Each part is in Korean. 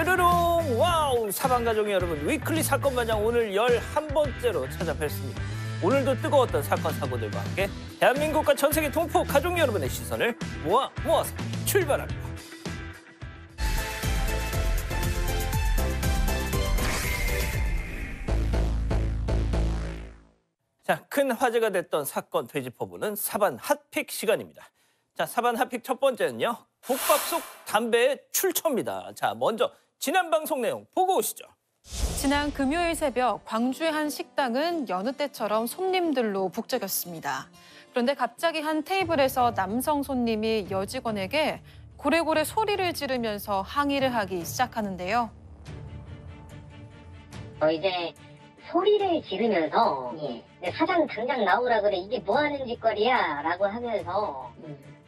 뾰로롱 와우 사방가족 여러분 위클리 사건 반장 오늘 11번째로 찾아뵙습니다. 오늘도 뜨거웠던 사건 사고들과 함께 대한민국과 전 세계 동포 가족 여러분의 시선을 모아서 출발합니다. 자, 큰 화제가 됐던 사건 되짚어보는 사반 핫픽 시간입니다. 자, 사반 핫픽 첫 번째는요. 국밥 속 담배의 출처입니다. 자, 먼저 지난 방송 내용 보고 오시죠. 지난 금요일 새벽 광주의 한 식당은 여느 때처럼 손님들로 북적였습니다. 그런데 갑자기 한 테이블에서 남성 손님이 여직원에게 고래고래 소리를 지르면서 항의를 하기 시작하는데요. 이제 소리를 지르면서 사장 당장 나오라 그래. 이게 뭐 하는 짓거리야? 라고 하면서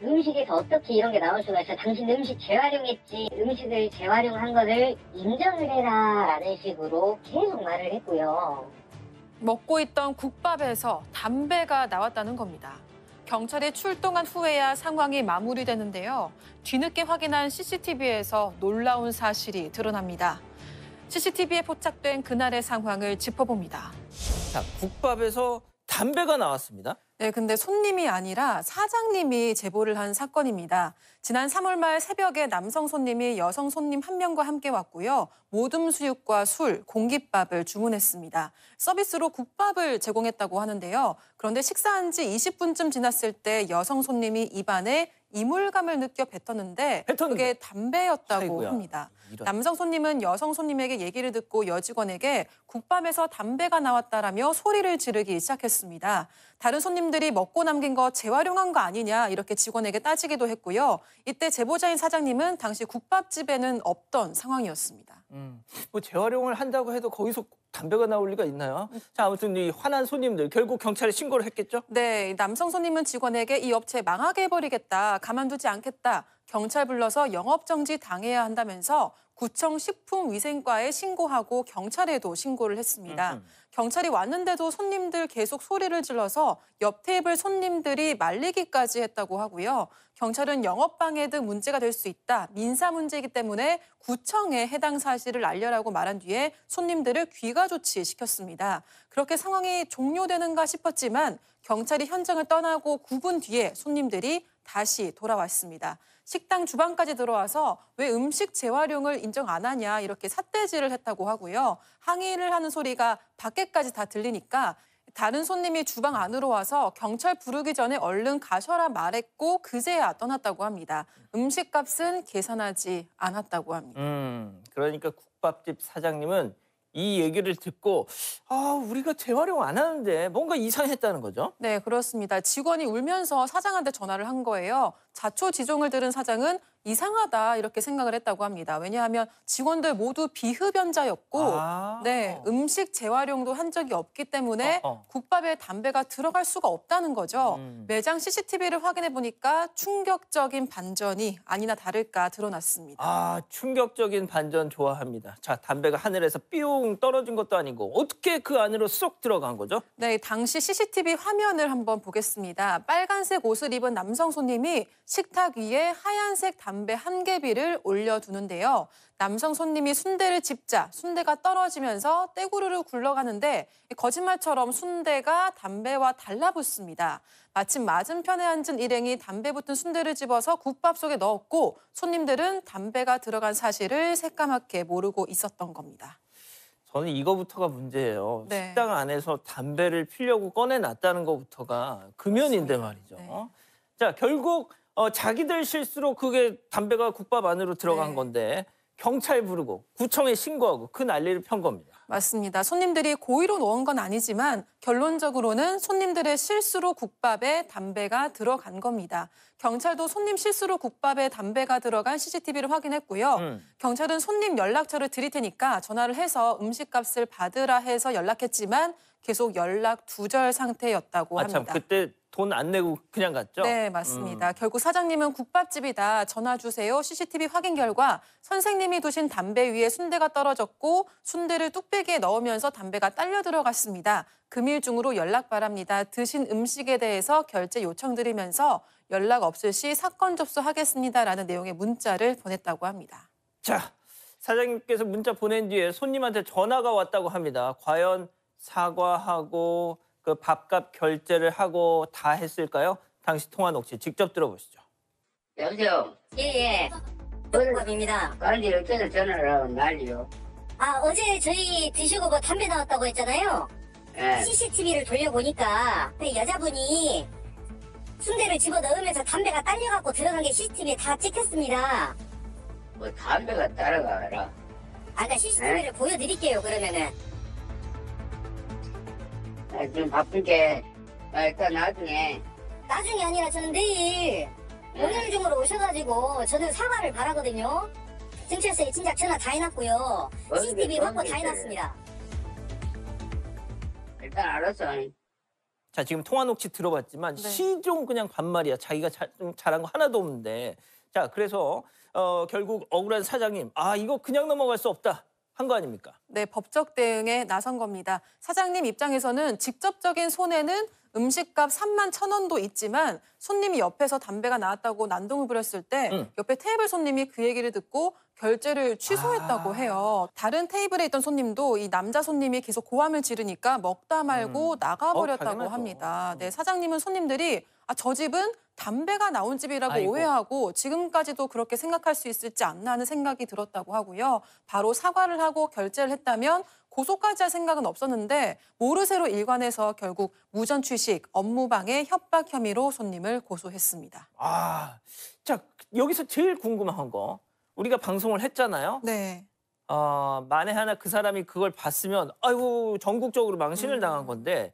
음식에서 어떻게 이런 게 나올 수가 있어? 당신 음식 재활용했지. 음식을 재활용한 것을 인정을 해라 라는 식으로 계속 말을 했고요. 먹고 있던 국밥에서 담배가 나왔다는 겁니다. 경찰이 출동한 후에야 상황이 마무리되는데요. 뒤늦게 확인한 CCTV에서 놀라운 사실이 드러납니다. CCTV에 포착된 그날의 상황을 짚어봅니다. 자, 국밥에서 담배가 나왔습니다. 네, 근데 손님이 아니라 사장님이 제보를 한 사건입니다. 지난 3월 말 새벽에 남성 손님이 여성 손님 한 명과 함께 왔고요. 모둠 수육과 술, 공깃밥을 주문했습니다. 서비스로 국밥을 제공했다고 하는데요. 그런데 식사한 지 20분쯤 지났을 때 여성 손님이 입안에 이물감을 느껴 뱉었는데 그게 담배였다고 아이고야. 합니다. 이런. 남성 손님은 여성 손님에게 얘기를 듣고 여직원에게 국밥에서 담배가 나왔다라며 소리를 지르기 시작했습니다. 다른 손님들이 먹고 남긴 거 재활용한 거 아니냐 이렇게 직원에게 따지기도 했고요. 이때 제보자인 사장님은 당시 국밥집에는 없던 상황이었습니다. 뭐 재활용을 한다고 해도 거기서 담배가 나올 리가 있나요? 자, 아무튼 이 화난 손님들 결국 경찰에 신고를 했겠죠? 네, 남성 손님은 직원에게 이 업체 망하게 해버리겠다, 가만두지 않겠다, 경찰 불러서 영업정지 당해야 한다면서 구청 식품위생과에 신고하고 경찰에도 신고를 했습니다. 경찰이 왔는데도 손님들 계속 소리를 질러서 옆 테이블 손님들이 말리기까지 했다고 하고요. 경찰은 영업방해 등 문제가 될 수 있다. 민사 문제이기 때문에 구청에 해당 사실을 알려라고 말한 뒤에 손님들을 귀가 조치시켰습니다. 그렇게 상황이 종료되는가 싶었지만 경찰이 현장을 떠나고 9분 뒤에 손님들이 다시 돌아왔습니다. 식당 주방까지 들어와서 왜 음식 재활용을 인정 안 하냐 이렇게 삿대질을 했다고 하고요. 항의를 하는 소리가 밖에까지 다 들리니까 다른 손님이 주방 안으로 와서 경찰 부르기 전에 얼른 가셔라 말했고 그제야 떠났다고 합니다. 음식값은 계산하지 않았다고 합니다. 그러니까 국밥집 사장님은 이 얘기를 듣고 우리가 재활용 안 하는데 뭔가 이상했다는 거죠? 네, 그렇습니다. 직원이 울면서 사장한테 전화를 한 거예요. 자초지종을 들은 사장은 이상하다 이렇게 생각을 했다고 합니다. 왜냐하면 직원들 모두 비흡연자였고 네, 음식 재활용도 한 적이 없기 때문에 국밥에 담배가 들어갈 수가 없다는 거죠. 매장 CCTV를 확인해 보니까 충격적인 반전이 아니나 다를까 드러났습니다. 충격적인 반전 좋아합니다. 자, 담배가 하늘에서 삐용 떨어진 것도 아니고 어떻게 그 안으로 쏙 들어간 거죠? 네, 당시 CCTV 화면을 한번 보겠습니다. 빨간색 옷을 입은 남성 손님이 식탁 위에 하얀색 담배 한 개비를 올려두는데요. 남성 손님이 순대를 집자 순대가 떨어지면서 떼구르르 굴러가는데 거짓말처럼 순대가 담배와 달라붙습니다. 마침 맞은편에 앉은 일행이 담배 붙은 순대를 집어서 국밥 속에 넣었고 손님들은 담배가 들어간 사실을 새까맣게 모르고 있었던 겁니다. 저는 이거부터가 문제예요. 네. 식당 안에서 담배를 피려고 꺼내놨다는 것부터가 금연인데 말이죠. 네. 자, 결국 자기들 실수로 그게 담배가 국밥 안으로 들어간 네. 건데 경찰 부르고 구청에 신고하고 그 난리를 편 겁니다. 맞습니다. 손님들이 고의로 넣은 건 아니지만 결론적으로는 손님들의 실수로 국밥에 담배가 들어간 겁니다. 경찰도 손님 실수로 국밥에 담배가 들어간 CCTV를 확인했고요. 경찰은 손님 연락처를 드릴 테니까 전화를 해서 음식값을 받으라 해서 연락했지만 계속 연락 두절 상태였다고 합니다. 참, 그때 돈 안 내고 그냥 갔죠? 네, 맞습니다. 결국 사장님은 국밥집이다. 전화 주세요. CCTV 확인 결과 선생님이 두신 담배 위에 순대가 떨어졌고 순대를 뚝배기에 넣으면서 담배가 딸려 들어갔습니다. 금일 중으로 연락 바랍니다. 드신 음식에 대해서 결제 요청드리면서 연락 없을 시 사건 접수하겠습니다라는 내용의 문자를 보냈다고 합니다. 자, 사장님께서 문자 보낸 뒤에 손님한테 전화가 왔다고 합니다. 과연 사과하고 그 밥값 결제를 하고 다 했을까요? 당시 통화 녹취 직접 들어보시죠. 여보세요? 예예. 노동갑입니다. 관리 어쩌다 전화를 하고 난리요. 아 어제 저희 드시고 뭐 담배 나왔다고 했잖아요. 예. CCTV를 돌려보니까 그 여자분이 순대를 집어넣으면서 담배가 딸려갖고 들어간 게 CCTV에 다 찍혔습니다. 뭐 담배가 따라가라. 아까 CCTV를 보여드릴게요 그러면은. 지금 바쁜게. 일단 나중에. 나중이 아니라 저는 내일 오늘 중으로 오셔가지고 저는 사과를 바라거든요. 경찰서에 진작 전화 다 해놨고요. CCTV 확보 다 해놨습니다. 일단 알았어. 자, 지금 통화 녹취 들어봤지만 네. 시종 그냥 반말이야. 자기가 잘한 거 하나도 없는데. 자, 그래서 결국 억울한 사장님, 아 이거 그냥 넘어갈 수 없다 한 거 아닙니까? 네, 법적 대응에 나선 겁니다. 사장님 입장에서는 직접적인 손해는 음식값 31,000원도 있지만 손님이 옆에서 담배가 나왔다고 난동을 부렸을 때 옆에 테이블 손님이 그 얘기를 듣고 결제를 취소했다고 해요. 다른 테이블에 있던 손님도 이 남자 손님이 계속 고함을 지르니까 먹다 말고 나가버렸다고 당연하죠. 합니다. 네, 사장님은 손님들이 저 집은 담배가 나온 집이라고 아이고. 오해하고 지금까지도 그렇게 생각할 수 있을지 않나 하는 생각이 들었다고 하고요. 바로 사과를 하고 결제를 했다면 고소까지 할 생각은 없었는데 모르쇠로 일관해서 결국 무전 취식, 업무방해, 협박 혐의로 손님을 고소했습니다. 아, 자 여기서 제일 궁금한 거 우리가 방송을 했잖아요. 네. 만에 하나 그 사람이 그걸 봤으면 아이고 전국적으로 망신을 당한 건데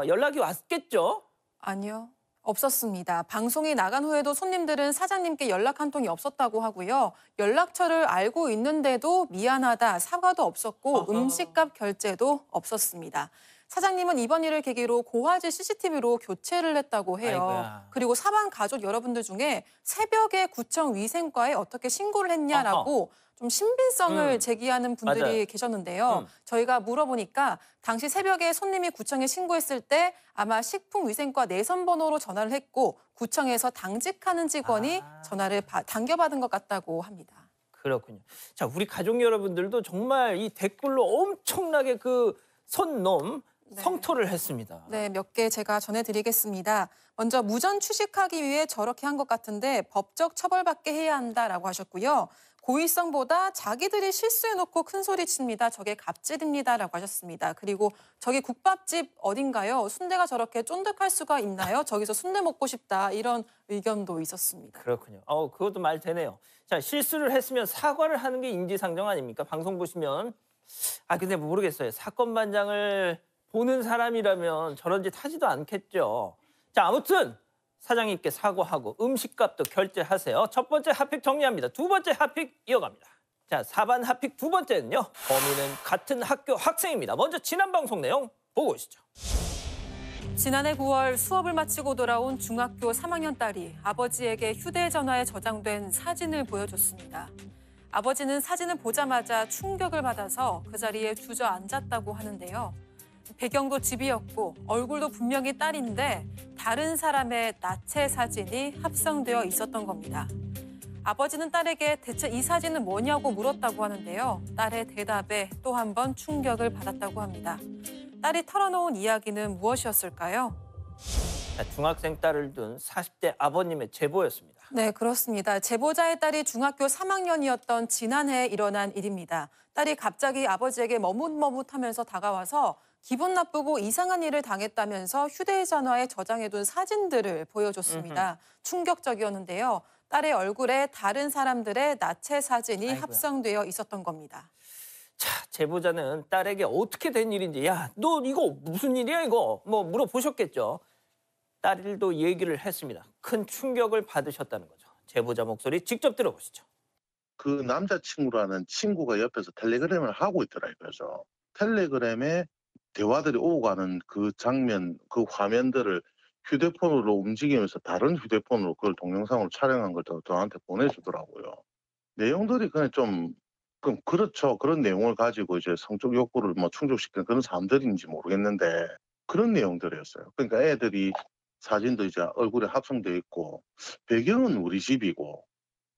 연락이 왔겠죠? 아니요. 없었습니다. 방송이 나간 후에도 손님들은 사장님께 연락 한 통이 없었다고 하고요. 연락처를 알고 있는데도 미안하다, 사과도 없었고 어허. 음식값 결제도 없었습니다. 사장님은 이번 일을 계기로 고화질 CCTV로 교체를 했다고 해요. 아이고야. 그리고 사방 가족 여러분들 중에 새벽에 구청 위생과에 어떻게 신고를 했냐라고 좀 신빙성을 제기하는 분들이 맞아요. 계셨는데요. 저희가 물어보니까 당시 새벽에 손님이 구청에 신고했을 때 아마 식품위생과 내선번호로 전화를 했고 구청에서 당직하는 직원이 전화를 당겨받은 것 같다고 합니다. 그렇군요. 자, 우리 가족 여러분들도 정말 이 댓글로 엄청나게 그 선놈 네. 성토를 했습니다. 네, 몇 개 제가 전해드리겠습니다. 먼저 무전 취식하기 위해 저렇게 한 것 같은데 법적 처벌받게 해야 한다라고 하셨고요. 고의성보다 자기들이 실수해놓고 큰 소리 칩니다. 저게 갑질입니다라고 하셨습니다. 그리고 저기 국밥집 어딘가요? 순대가 저렇게 쫀득할 수가 있나요? 저기서 순대 먹고 싶다 이런 의견도 있었습니다. 그렇군요. 그것도 말 되네요. 자, 실수를 했으면 사과를 하는 게 인지상정 아닙니까? 방송 보시면 근데 모르겠어요. 사건 반장을 보는 사람이라면 저런 짓 하지도 않겠죠. 자, 아무튼 사장님께 사과하고 음식값도 결제하세요. 첫 번째 핫픽 정리합니다. 두 번째 핫픽 이어갑니다. 자, 4반 핫픽 두 번째는요. 범인은 같은 학교 학생입니다. 먼저 지난 방송 내용 보고 오시죠. 지난해 9월 수업을 마치고 돌아온 중학교 3학년 딸이 아버지에게 휴대전화에 저장된 사진을 보여줬습니다. 아버지는 사진을 보자마자 충격을 받아서 그 자리에 주저앉았다고 하는데요. 배경도 집이었고 얼굴도 분명히 딸인데 다른 사람의 나체 사진이 합성되어 있었던 겁니다. 아버지는 딸에게 대체 이 사진은 뭐냐고 물었다고 하는데요. 딸의 대답에 또 한 번 충격을 받았다고 합니다. 딸이 털어놓은 이야기는 무엇이었을까요? 자, 중학생 딸을 둔 40대 아버님의 제보였습니다. 네, 그렇습니다. 제보자의 딸이 중학교 3학년이었던 지난해 일어난 일입니다. 딸이 갑자기 아버지에게 머뭇머뭇하면서 다가와서 기분 나쁘고 이상한 일을 당했다면서 휴대전화에 저장해둔 사진들을 보여줬습니다. 충격적이었는데요. 딸의 얼굴에 다른 사람들의 나체 사진이 아이고야. 합성되어 있었던 겁니다. 자, 제보자는 딸에게 어떻게 된 일인지 너 이거 무슨 일이야 이거 물어보셨겠죠. 딸도 얘기를 했습니다. 큰 충격을 받으셨다는 거죠. 제보자 목소리 직접 들어보시죠. 그 남자친구라는 친구가 옆에서 텔레그램을 하고 있더라 이거죠. 텔레그램에 대화들이 오고 가는 그 장면, 그 화면들을 휴대폰으로 움직이면서 다른 휴대폰으로 그걸 동영상으로 촬영한 걸 저한테 보내주더라고요. 내용들이 그냥 좀 그렇죠. 그런 내용을 가지고 이제 성적 욕구를 충족시키는 그런 사람들인지 모르겠는데 그런 내용들이었어요. 그러니까 애들이 사진도 이제 얼굴에 합성돼 있고 배경은 우리 집이고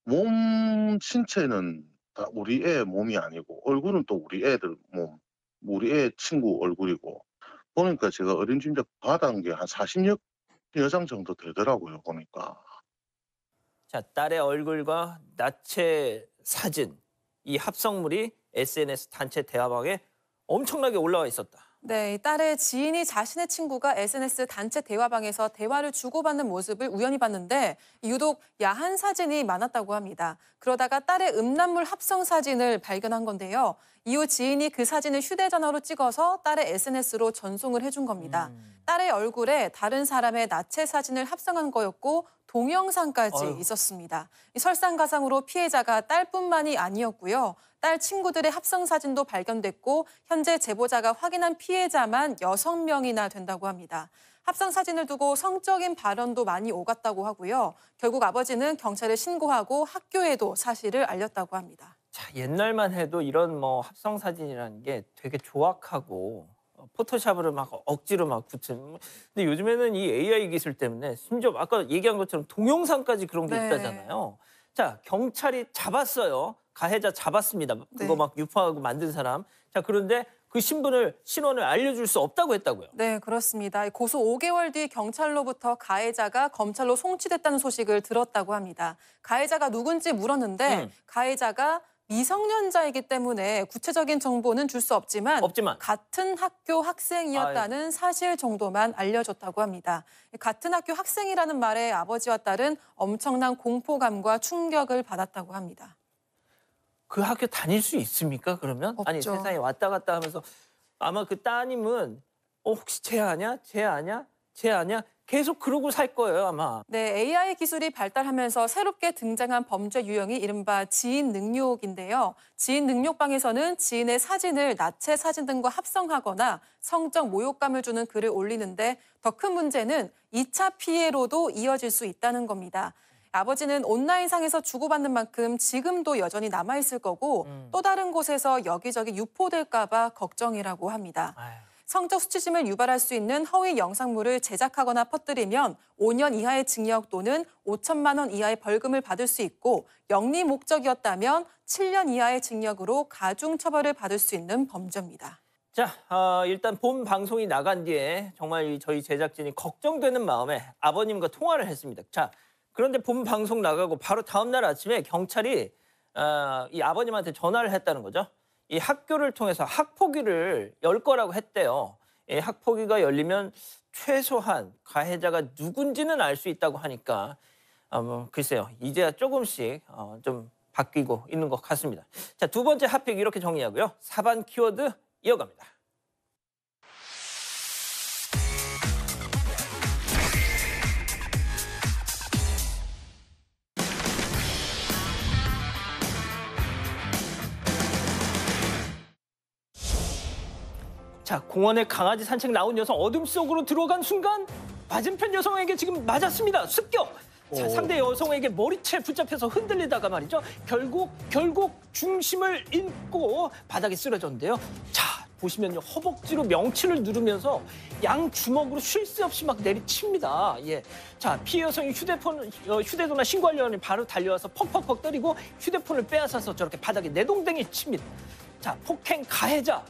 몸 신체는 다 우리 애 몸이 아니고 얼굴은 또 우리 애들 몸, 우리 애 친구 얼굴이고 보니까 제가 어림짐작 받은 게 한 40여 장 정도 되더라고요. 보니까. 자, 딸의 얼굴과 나체 사진, 이 합성물이 SNS 단체 대화방에 엄청나게 올라와 있었다. 네, 이 딸의 지인이 자신의 친구가 SNS 단체 대화방에서 대화를 주고받는 모습을 우연히 봤는데 유독 야한 사진이 많았다고 합니다. 그러다가 딸의 음란물 합성 사진을 발견한 건데요. 이후 지인이 그 사진을 휴대전화로 찍어서 딸의 SNS로 전송을 해준 겁니다. 딸의 얼굴에 다른 사람의 나체 사진을 합성한 거였고 동영상까지 어휴. 있었습니다. 이 설상가상으로 피해자가 딸뿐만이 아니었고요. 딸 친구들의 합성 사진도 발견됐고 현재 제보자가 확인한 피해자만 6명이나 된다고 합니다. 합성 사진을 두고 성적인 발언도 많이 오갔다고 하고요. 결국 아버지는 경찰에 신고하고 학교에도 사실을 알렸다고 합니다. 자, 옛날만 해도 이런 뭐 합성 사진이라는 게 되게 조악하고 포토샵으로 막 억지로 막 붙인. 근데 요즘에는 이 AI 기술 때문에 심지어 아까 얘기한 것처럼 동영상까지 그런 게 네. 있다잖아요. 자, 경찰이 잡았어요. 가해자 잡았습니다. 그거 네. 막 유포하고 만든 사람. 자, 그런데 그 신원을 알려줄 수 없다고 했다고요. 네, 그렇습니다. 고소 5개월 뒤 경찰로부터 가해자가 검찰로 송치됐다는 소식을 들었다고 합니다. 가해자가 누군지 물었는데 가해자가 미성년자이기 때문에 구체적인 정보는 줄 수 없지만 같은 학교 학생이었다는 사실 정도만 알려줬다고 합니다. 같은 학교 학생이라는 말에 아버지와 딸은 엄청난 공포감과 충격을 받았다고 합니다. 그 학교 다닐 수 있습니까? 그러면? 아니 없죠. 세상에 왔다 갔다 하면서 아마 그 따님은 혹시 쟤 아냐? 쟤 아냐? 쟤 아냐? 계속 그러고 살 거예요 아마. 네, AI 기술이 발달하면서 새롭게 등장한 범죄 유형이 이른바 지인 능욕인데요. 지인 능욕방에서는 지인의 사진을 나체 사진 등과 합성하거나 성적 모욕감을 주는 글을 올리는데 더 큰 문제는 2차 피해로도 이어질 수 있다는 겁니다. 아버지는 온라인상에서 주고받는 만큼 지금도 여전히 남아있을 거고 또 다른 곳에서 여기저기 유포될까 봐 걱정이라고 합니다. 아유. 성적 수치심을 유발할 수 있는 허위 영상물을 제작하거나 퍼뜨리면 5년 이하의 징역 또는 5천만 원 이하의 벌금을 받을 수 있고 영리 목적이었다면 7년 이하의 징역으로 가중 처벌을 받을 수 있는 범죄입니다. 자, 일단 본 방송이 나간 뒤에 정말 저희 제작진이 걱정되는 마음에 아버님과 통화를 했습니다. 자, 그런데 본 방송 나가고 바로 다음 날 아침에 경찰이 이 아버님한테 전화를 했다는 거죠. 이 학교를 통해서 학폭위를 열 거라고 했대요. 이 학폭위가 열리면 최소한 가해자가 누군지는 알 수 있다고 하니까 글쎄요. 이제야 조금씩 좀 바뀌고 있는 것 같습니다. 자, 두 번째 핫픽 이렇게 정리하고요. 사반 키워드 이어갑니다. 자, 공원에 강아지 산책 나온 여성 어둠 속으로 들어간 순간 맞은편 여성에게 지금 맞았습니다. 습격! 자, 상대 여성에게 머리채 붙잡혀서 흔들리다가 말이죠. 결국 중심을 잃고 바닥에 쓰러졌는데요. 자, 보시면요. 허벅지로 명치를 누르면서 양 주먹으로 쉴 새 없이 막 내리칩니다. 예. 자, 피해 여성이 휴대전화 신고하려니 바로 달려와서 퍽퍽퍽 때리고 휴대폰을 빼앗아서 저렇게 바닥에 내동댕이 칩니다. 자, 폭행 가해자.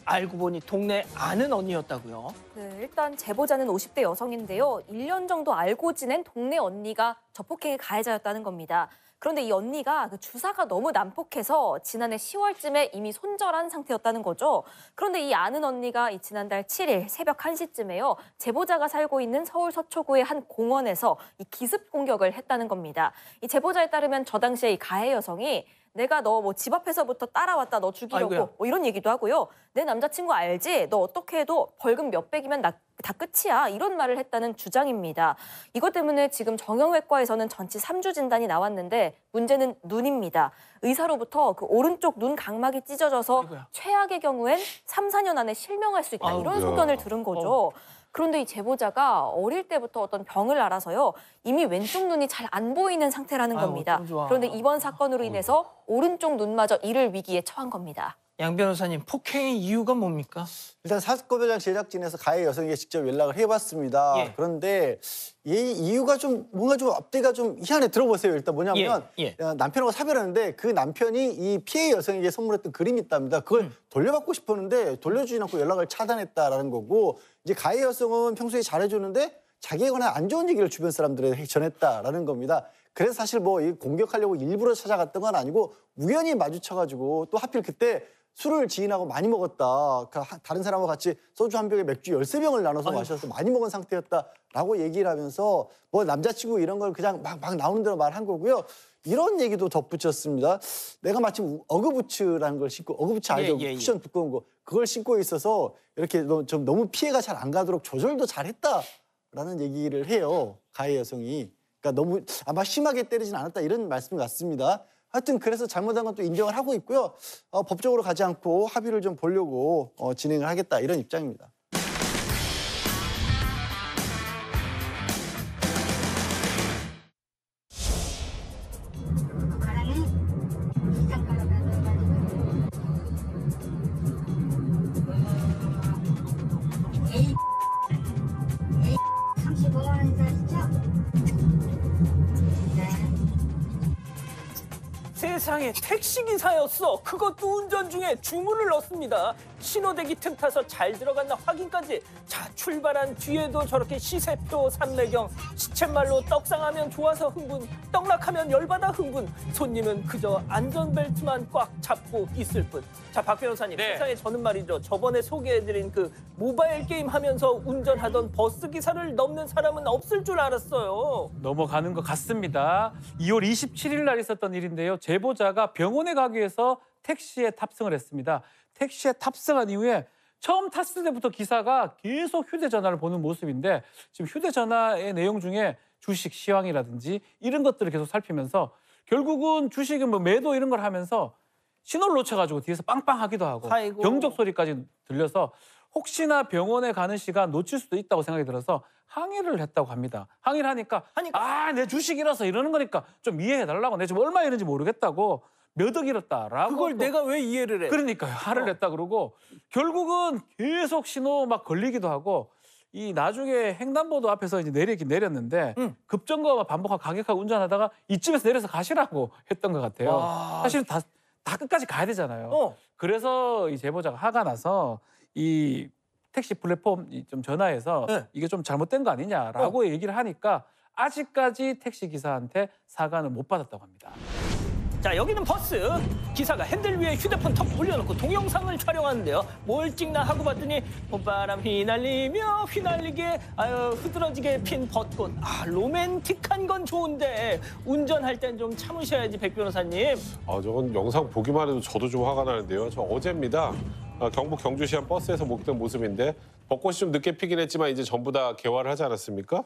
알고 보니 동네 아는 언니였다고요. 네, 일단 제보자는 50대 여성인데요. 1년 정도 알고 지낸 동네 언니가 저폭행의 가해자였다는 겁니다. 그런데 이 언니가 그 주사가 너무 난폭해서 지난해 10월쯤에 이미 손절한 상태였다는 거죠. 그런데 이 아는 언니가 이 지난달 7일 새벽 1시쯤에요. 제보자가 살고 있는 서울 서초구의 한 공원에서 이 기습 공격을 했다는 겁니다. 이 제보자에 따르면 저 당시에 이 가해 여성이 내가 너 뭐 집 앞에서부터 따라왔다 너 죽이려고 아이고야. 뭐 이런 얘기도 하고요. 내 남자친구 알지? 너 어떻게 해도 벌금 몇백이면 다 끝이야. 이런 말을 했다는 주장입니다. 이것 때문에 지금 정형외과에서는 전치 3주 진단이 나왔는데 문제는 눈입니다. 의사로부터 그 오른쪽 눈 각막이 찢어져서 아이고야. 최악의 경우엔 3, 4년 안에 실명할 수 있다. 이런 아이고야. 소견을 들은 거죠. 그런데 이 제보자가 어릴 때부터 어떤 병을 앓아서요. 이미 왼쪽 눈이 잘 안 보이는 상태라는 아유, 겁니다. 어쩜 좋아. 그런데 이번 사건으로 인해서 오른쪽 눈마저 잃을 위기에 처한 겁니다. 양 변호사님, 폭행의 이유가 뭡니까? 일단 사건 현장 제작진에서 가해 여성에게 직접 연락을 해봤습니다. 예. 그런데 이 이유가 좀 뭔가 좀 앞뒤가 좀 희한해. 들어보세요. 일단 뭐냐면 예. 남편하고 사별하는데 그 남편이 이 피해 여성에게 선물했던 그림이 있답니다. 그걸 돌려받고 싶었는데 돌려주지 않고 연락을 차단했다라는 거고, 이제 가해 여성은 평소에 잘해주는데 자기에 관한 안 좋은 얘기를 주변 사람들에게 전했다라는 겁니다. 그래서 사실 뭐 공격하려고 일부러 찾아갔던 건 아니고 우연히 마주쳐가지고, 또 하필 그때 술을 지인하고 많이 먹었다. 다른 사람과 같이 소주 한 병에 맥주 13병을 나눠서 마셔서 많이 먹은 상태였다라고 얘기를 하면서 뭐 남자친구 이런 걸 그냥 막 나오는 대로 말한 거고요. 이런 얘기도 덧붙였습니다. 내가 마침 어그부츠라는 걸 신고, 어그부츠 알죠? 쿠션 두꺼운 거. 그걸 신고 있어서 이렇게 좀 너무 피해가 잘 안 가도록 조절도 잘했다라는 얘기를 해요. 가해 여성이. 그러니까 너무 아마 심하게 때리진 않았다 이런 말씀 같습니다. 하여튼 그래서 잘못한 건 또 인정을 하고 있고요. 법적으로 가지 않고 합의를 좀 보려고 진행을 하겠다 이런 입장입니다. 세상에, 택시기사였어. 그것도 운전 중에 주문을 넣습니다. 신호대기 틈 타서 잘 들어갔나 확인까지. 자, 출발한 뒤에도 저렇게 시세표 삼매경. 시쳇말로 떡상하면 좋아서 흥분, 떡락하면 열받아 흥분. 손님은 그저 안전벨트만 꽉 잡고 있을 뿐. 자, 박 변호사님, 네. 세상에 저는 말이죠, 저번에 소개해드린 그 모바일 게임 하면서 운전하던 버스기사를 넘는 사람은 없을 줄 알았어요. 넘어가는 것 같습니다. 2월 27일 날 있었던 일인데요. 제보자가 병원에 가기 위해서 택시에 탑승을 했습니다. 택시에 탑승한 이후에 처음 탔을 때부터 기사가 계속 휴대전화를 보는 모습인데, 지금 휴대전화의 내용 중에 주식 시황이라든지 이런 것들을 계속 살피면서 결국은 주식은 뭐 매도 이런 걸 하면서 신호를 놓쳐가지고 뒤에서 빵빵하기도 하고 아이고. 경적 소리까지 들려서 혹시나 병원에 가는 시간 놓칠 수도 있다고 생각이 들어서 항의를 했다고 합니다. 항의를 하니까 내 주식이라서 이러는 거니까 좀 이해해달라고, 내가 지금 얼마 잃은지 모르겠다고, 몇 억 잃었다라고. 그걸 내가 왜 이해를 해? 그러니까요. 화를 냈다 그러고 결국은 계속 신호 막 걸리기도 하고, 이 나중에 횡단보도 앞에서 이제 내리긴 내렸는데 급정거 반복하고 가격하고 운전하다가 이쯤에서 내려서 가시라고 했던 것 같아요. 와. 사실은 다 끝까지 가야 되잖아요. 그래서 이 제보자가 화가 나서 이 택시 플랫폼 좀 전화해서 이게 좀 잘못된 거 아니냐라고 얘기를 하니까 아직까지 택시 기사한테 사과는 못 받았다고 합니다. 자, 여기는 버스. 기사가 핸들 위에 휴대폰 턱 올려놓고 동영상을 촬영하는데요. 뭘 찍나 하고 봤더니 봄바람 휘날리며 휘날리게 흐드러지게 핀 벚꽃. 로맨틱한 건 좋은데 운전할 땐 좀 참으셔야지, 백 변호사님. 저건 영상 보기만 해도 저도 좀 화가 나는데요. 저 어제입니다. 경북 경주시한 버스에서 목격된 모습인데, 벚꽃이 좀 늦게 피긴 했지만 이제 전부 다 개화를 하지 않았습니까?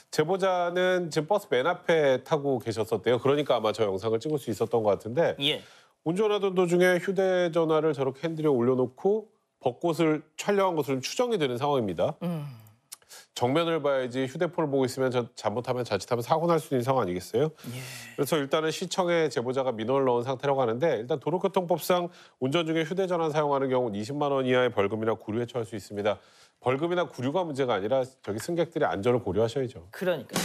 제보자는 지금 버스 맨 앞에 타고 계셨었대요. 그러니까 아마 저 영상을 찍을 수 있었던 것 같은데, 운전하던 도중에 휴대전화를 저렇게 핸들에 올려놓고 벚꽃을 촬영한 것으로 추정이 되는 상황입니다. 정면을 봐야지 휴대폰을 보고 있으면 잘못하면 자칫하면 사고 날 수 있는 상황 아니겠어요? 그래서 일단은 시청에 제보자가 민원을 넣은 상태라고 하는데, 일단 도로교통법상 운전 중에 휴대전화 사용하는 경우는 20만 원 이하의 벌금이나 구류에 처할 수 있습니다. 벌금이나 구류가 문제가 아니라 저기 승객들의 안전을 고려하셔야죠. 그러니까.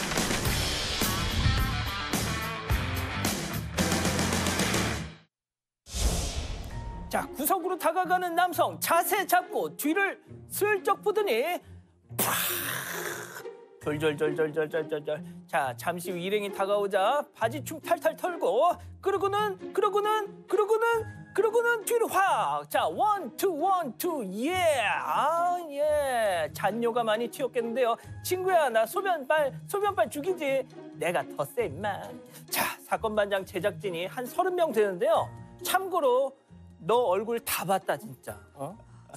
자, 구석으로 다가가는 남성, 자세 잡고 뒤를 슬쩍 보더니 절절절절절절절. 자, 잠시 후 일행이 다가오자 바지춤 탈탈 털고 그러고는 뒤로 확. 자, 원, 투, 예. 예. 잔뇨가 많이 튀었겠는데요. 친구야, 나 소변빨 죽이지. 내가 더 세, 임마. 자, 사건 반장 제작진이 한 30명 되는데요. 참고로 너 얼굴 다 봤다, 진짜.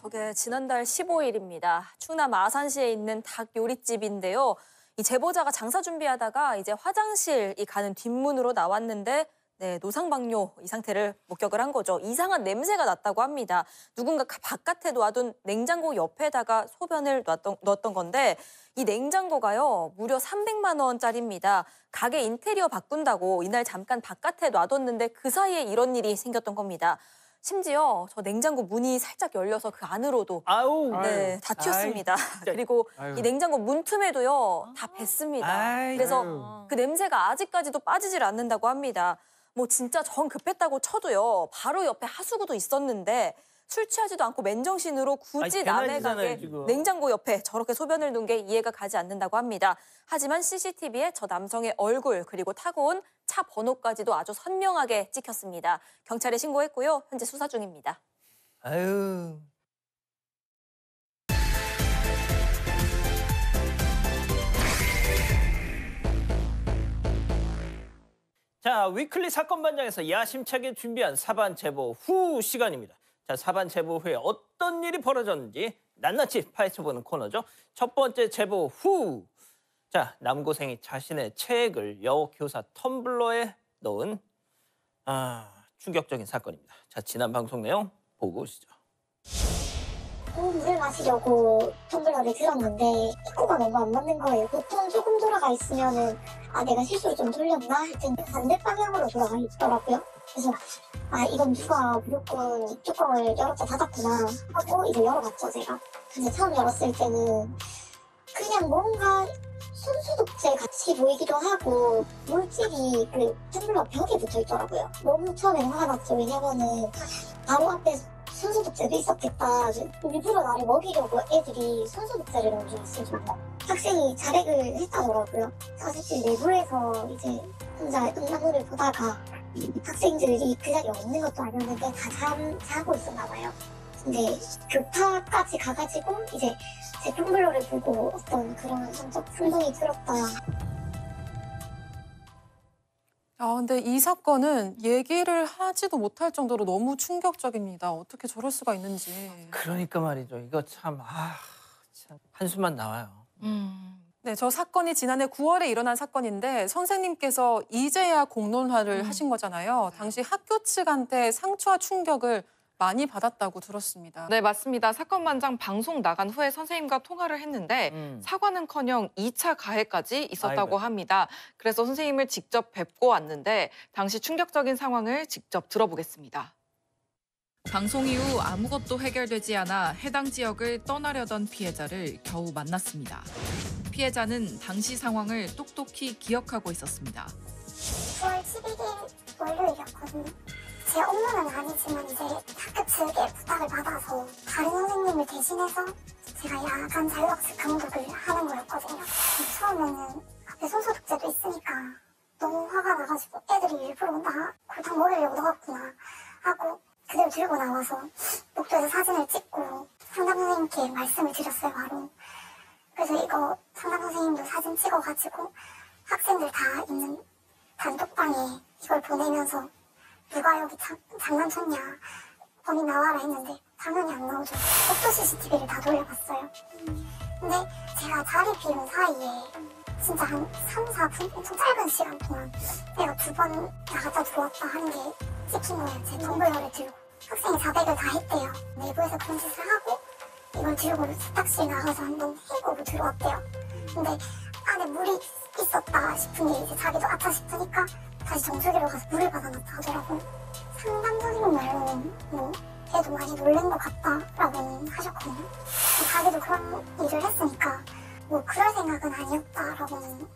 저게 지난달 15일입니다. 충남 아산시에 있는 닭 요리집인데요. 이 제보자가 장사 준비하다가 이제 화장실이 가는 뒷문으로 나왔는데 노상방뇨 이 상태를 목격을 한 거죠. 이상한 냄새가 났다고 합니다. 누군가 바깥에 놔둔 냉장고 옆에다가 소변을 넣었던 건데, 이 냉장고가요 무려 300만 원짜리입니다. 가게 인테리어 바꾼다고 이날 잠깐 바깥에 놔뒀는데 그 사이에 이런 일이 생겼던 겁니다. 심지어 저 냉장고 문이 살짝 열려서 그 안으로도 아우. 네, 다 튀었습니다. 그리고 아유. 이 냉장고 문 틈에도요, 다 뱄습니다. 아이고. 그래서 그 냄새가 아직까지도 빠지질 않는다고 합니다. 뭐 진짜 정 급했다고 쳐도요, 바로 옆에 하수구도 있었는데 술 취하지도 않고 맨정신으로 굳이 아니, 남의 개나리잖아요, 가게 지금. 냉장고 옆에 저렇게 소변을 놓은 게 이해가 가지 않는다고 합니다. 하지만 CCTV에 저 남성의 얼굴 그리고 타고 온 차 번호까지도 아주 선명하게 찍혔습니다. 경찰에 신고했고요. 현재 수사 중입니다. 아유. 자, 위클리 사건 반장에서 야심차게 준비한 사반 제보 후 시간입니다. 자, 사반 제보 후에 어떤 일이 벌어졌는지 낱낱이 파헤쳐보는 코너죠. 첫 번째 제보 후. 자, 남고생이 자신의 체액을 여교사 텀블러에 넣은 충격적인 사건입니다. 자, 지난 방송 내용 보고 오시죠. 물을 마시려고 텀블러를 들었는데 입구가 너무 안 맞는 거예요. 보통 조금 돌아가 있으면은 내가 실수로 좀 돌렸나 했더니 반대 방향으로 돌아가 있더라고요. 그래서 이건 누가 무조건 뚜껑을 열었다 닫았구나 하고 이제 열어봤죠 제가. 근데 처음 열었을 때는 그냥 뭔가 손소독제 같이 보이기도 하고 물질이 그 텀블러 벽에 붙어 있더라고요. 너무 처음에는 화가 났죠. 왜냐면은 바로 앞에 손소독제도 있었겠다. 일부러 나를 먹이려고 애들이 손소독제를 넣은 줄 알았어요. 학생이 자백을 했다더라고요. 사실 내부에서 이제 혼자 음란물을 보다가 학생들이 그 자리에 없는 것도 아니었는데 다 자고 있었나 봐요. 근데 교파까지 가가지고 이제 제 텀블러를 보고 어떤 그런 성적 충동이 들었다. 근데 이 사건은 얘기를 하지도 못할 정도로 너무 충격적입니다. 어떻게 저럴 수가 있는지. 그러니까 말이죠. 이거 참 한숨만 나와요. 네, 저 사건이 지난해 9월에 일어난 사건인데 선생님께서 이제야 공론화를 하신 거잖아요. 당시 학교 측한테 상처와 충격을 많이 받았다고 들었습니다. 네, 맞습니다. 사건 반장 방송 나간 후에 선생님과 통화를 했는데 사과는커녕 2차 가해까지 있었다고 아이고. 합니다. 그래서 선생님을 직접 뵙고 왔는데 당시 충격적인 상황을 직접 들어보겠습니다. 방송 이후 아무것도 해결되지 않아 해당 지역을 떠나려던 피해자를 겨우 만났습니다. 피해자는 당시 상황을 똑똑히 기억하고 있었습니다. 9월 11일 월요일이었거든요. 제 업무는 아니지만 이제 학교 측에 부탁을 받아서 다른 선생님을 대신해서 제가 야간 자율학습 강독을 하는 거였거든요. 처음에는 앞에 손소독제도 있으니까 너무 화가 나가지고 애들이 일부러 나 골탕 먹이려고 넣었구나 하고 그대로 들고 나와서 복도에서 사진을 찍고 상담 선생님께 말씀을 드렸어요, 바로. 그래서 이거 상담 선생님도 사진 찍어가지고 학생들 다 있는 단톡방에 이걸 보내면서 누가 여기 장난쳤냐, 범인 나와라 했는데 당연히 안 나오죠. 복도 CCTV를 다 돌려봤어요. 근데 제가 자리 비운 사이에 진짜 한 3, 4분? 엄청 짧은 시간 동안 내가 2번 나갔다 들어왔다 하는 게 찍힌 거예요. 제 텀블러를 들고. 학생이 자백을 다 했대요. 내부에서 그런 짓을 하고 이걸 들고 세탁실 나가서 한번 헹구고 들어왔대요. 근데 안에 물이 있었다 싶은 게 이제 자기도 아차 싶으니까 다시 정수기로 가서 물을 받아놨다 하더라고요. 상담 선생님 말로는 걔도 많이 놀란 것 같다라고는 하셨거든요. 자기도 그런 일을 했으니까 그럴 생각은 아니었다라고는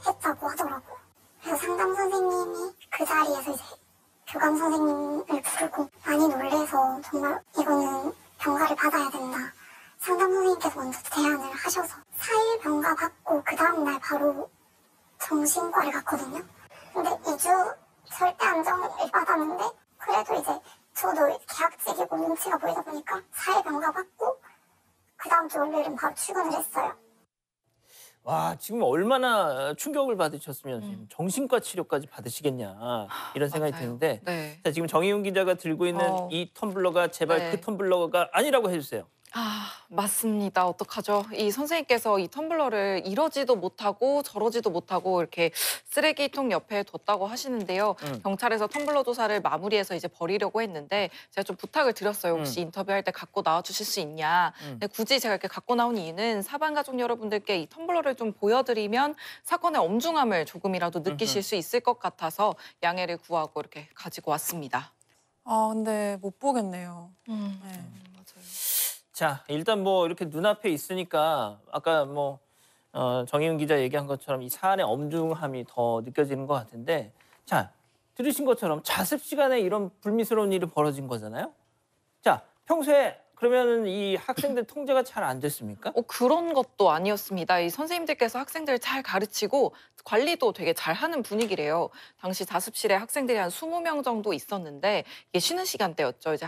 했다고 하더라고요. 그래서 상담 선생님이 그 자리에서 이제 교감 선생님을 부르고 많이 놀래서 정말 이거는 병가를 받아야 된다. 상담 선생님께서 먼저 제안을 하셔서 4일 병가 받고 그 다음날 바로 정신과를 갔거든요. 근데 2주 절대 안정을 받았는데 그래도 이제 저도 계약직이고 눈치가 보이다 보니까 4일 병가 받고 그 다음 주 월요일은 바로 출근을 했어요. 와, 지금 얼마나 충격을 받으셨으면 지금 정신과 치료까지 받으시겠냐 이런 생각이 맞아요. 드는데 네. 자, 지금 정희윤 기자가 들고 있는 이 텀블러가 제발 네. 그 텀블러가 아니라고 해주세요. 맞습니다. 어떡하죠? 이 선생님께서 이 텀블러를 이러지도 못하고 저러지도 못하고 이렇게 쓰레기통 옆에 뒀다고 하시는데요. 경찰에서 텀블러 조사를 마무리해서 이제 버리려고 했는데 제가 좀 부탁을 드렸어요. 혹시 인터뷰할 때 갖고 나와주실 수 있냐. 근데 굳이 제가 이렇게 갖고 나온 이유는 사반 가족 여러분들께 이 텀블러를 좀 보여드리면 사건의 엄중함을 조금이라도 느끼실 수 있을 것 같아서 양해를 구하고 이렇게 가지고 왔습니다. 아, 근데 못 보겠네요. 네. 맞아요. 자, 일단 뭐 이렇게 눈앞에 있으니까 아까 뭐 정희윤 기자 얘기한 것처럼 이 사안의 엄중함이 더 느껴지는 것 같은데, 자, 들으신 것처럼 자습 시간에 이런 불미스러운 일이 벌어진 거잖아요. 자, 평소에 그러면은 이 학생들 통제가 잘 안 됐습니까? 그런 것도 아니었습니다. 이 선생님들께서 학생들을 잘 가르치고 관리도 되게 잘하는 분위기래요. 당시 자습실에 학생들이 한 20명 정도 있었는데 이게 쉬는 시간대였죠. 이제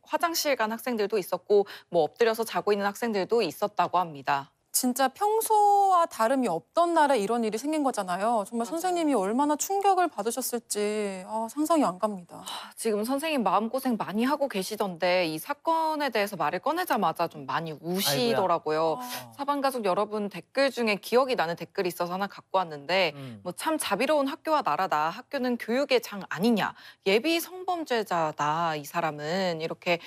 화장실 간 학생들도 있었고 뭐 엎드려서 자고 있는 학생들도 있었다고 합니다. 진짜 평소와 다름이 없던 날에 이런 일이 생긴 거잖아요. 정말 선생님이 얼마나 충격을 받으셨을지 상상이 안 갑니다. 지금 선생님 마음고생 많이 하고 계시던데 이 사건에 대해서 말을 꺼내자마자 좀 많이 우시더라고요. 사반가족 여러분 댓글 중에 기억이 나는 댓글이 있어서 하나 갖고 왔는데 뭐 참 자비로운 학교와 나라다. 학교는 교육의 장 아니냐. 예비 성범죄자다. 이 사람은 이렇게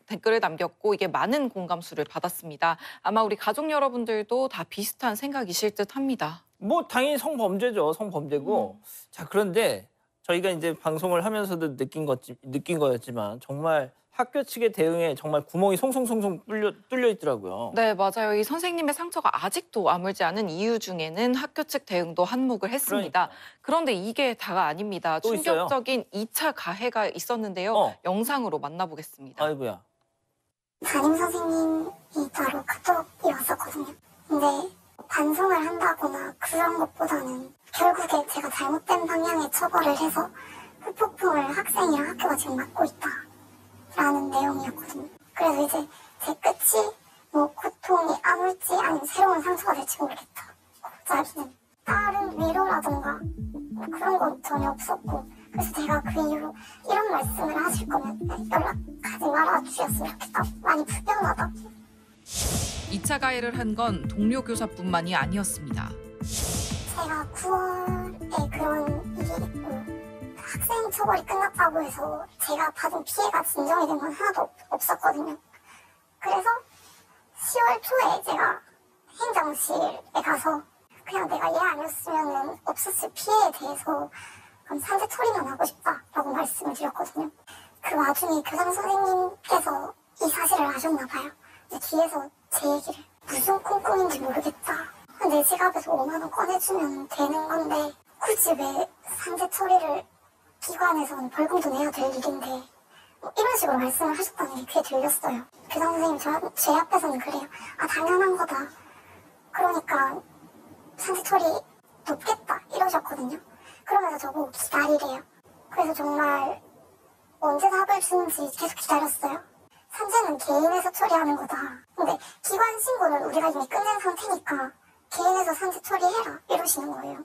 댓글을 남겼고 이게 많은 공감수를 받았습니다. 아마 우리 가족 여러분들도 다 비슷한 생각이실 듯합니다. 뭐 당연히 성범죄죠. 성범죄고. 자, 그런데 저희가 이제 방송을 하면서도 느낀 거였지만 정말 학교 측의 대응에 정말 구멍이 송송송송 뚫려 있더라고요. 네, 맞아요. 이 선생님의 상처가 아직도 아물지 않은 이유 중에는 학교 측 대응도 한몫을 했습니다. 그런데 이게 다가 아닙니다. 또 충격적인 2차 가해가 있었는데요. 영상으로 만나보겠습니다. 아이고야. 담임 선생님이 따로 카톡이 왔었거든요. 근데 반성을 한다거나 그런 것보다는 결국에 제가 잘못된 방향의 처벌을 해서 후폭풍을 학생이랑 학교가 지금 맡고 있다라는 내용이었거든요. 그래서 이제 제 끝이 뭐 고통이 아물지 아니면 새로운 상처가 될지 모르겠다. 자기는 다른 위로라던가 뭐 그런 건 전혀 없었고, 그래서 제가 그 이후로 이런 말씀을 하실 거면 연락하지 말아주셨으면 좋겠다. 많이 불편하다. 2차 가해를 한 건 동료 교사뿐만이 아니었습니다. 제가 9월에 그런 일이 있고 학생 처벌이 끝났다고 해서 제가 받은 피해가 진정이 된 건 하나도 없었거든요. 그래서 10월 초에 제가 행정실에 가서 그냥 내가 얘 아니었으면 없었을 피해에 대해서 그럼 산재 처리만 하고 싶다라고 말씀을 드렸거든요. 그 와중에 교장 선생님께서 이 사실을 아셨나 봐요. 이제 뒤에서 제 얘기를 무슨 콩콩인지 모르겠다. 내 지갑에서 5만 원 꺼내주면 되는 건데 굳이 왜 산재 처리를 기관에서는 벌금도 내야 될 일인데 뭐 이런 식으로 말씀을 하셨다는 게 귀에 들렸어요. 교장 선생님 제 앞에서는 그래요. 당연한 거다. 그러니까 산재 처리 높겠다 이러셨거든요. 그러면서 저보고 기다리래요. 그래서 정말 언제 답을 주는지 계속 기다렸어요. 산재는 개인에서 처리하는 거다. 근데 기관 신고는 우리가 이미 끝낸 상태니까 개인에서 산재 처리해라 이러시는 거예요.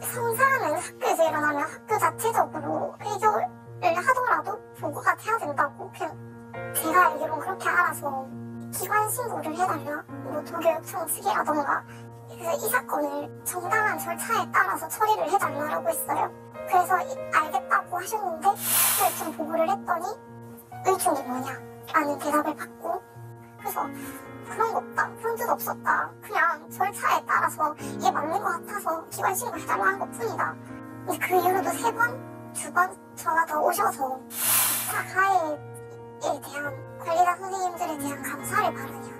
성사는 학교에서 일어나면 학교 자체적으로 해결을 하더라도 보고가 돼야 된다고 그냥 제가 알기로는 그렇게 알아서 기관 신고를 해달라. 뭐 도교육청 측이라던가. 그래서 이 사건을 정당한 절차에 따라서 처리를 해달라고 했어요. 그래서 알겠다고 하셨는데 좀 보고를 했더니 의중이 뭐냐 라는 대답을 받고, 그래서 그런 거 없다, 그런 뜻 없었다, 그냥 절차에 따라서 이게 맞는 것 같아서 기관 신고해달라 한 것뿐이다. 근데 그 이후로도 3번, 2번 전화가 오셔서 2차 가해에 대한 관리자 선생님들에 대한 감사를 바라냐,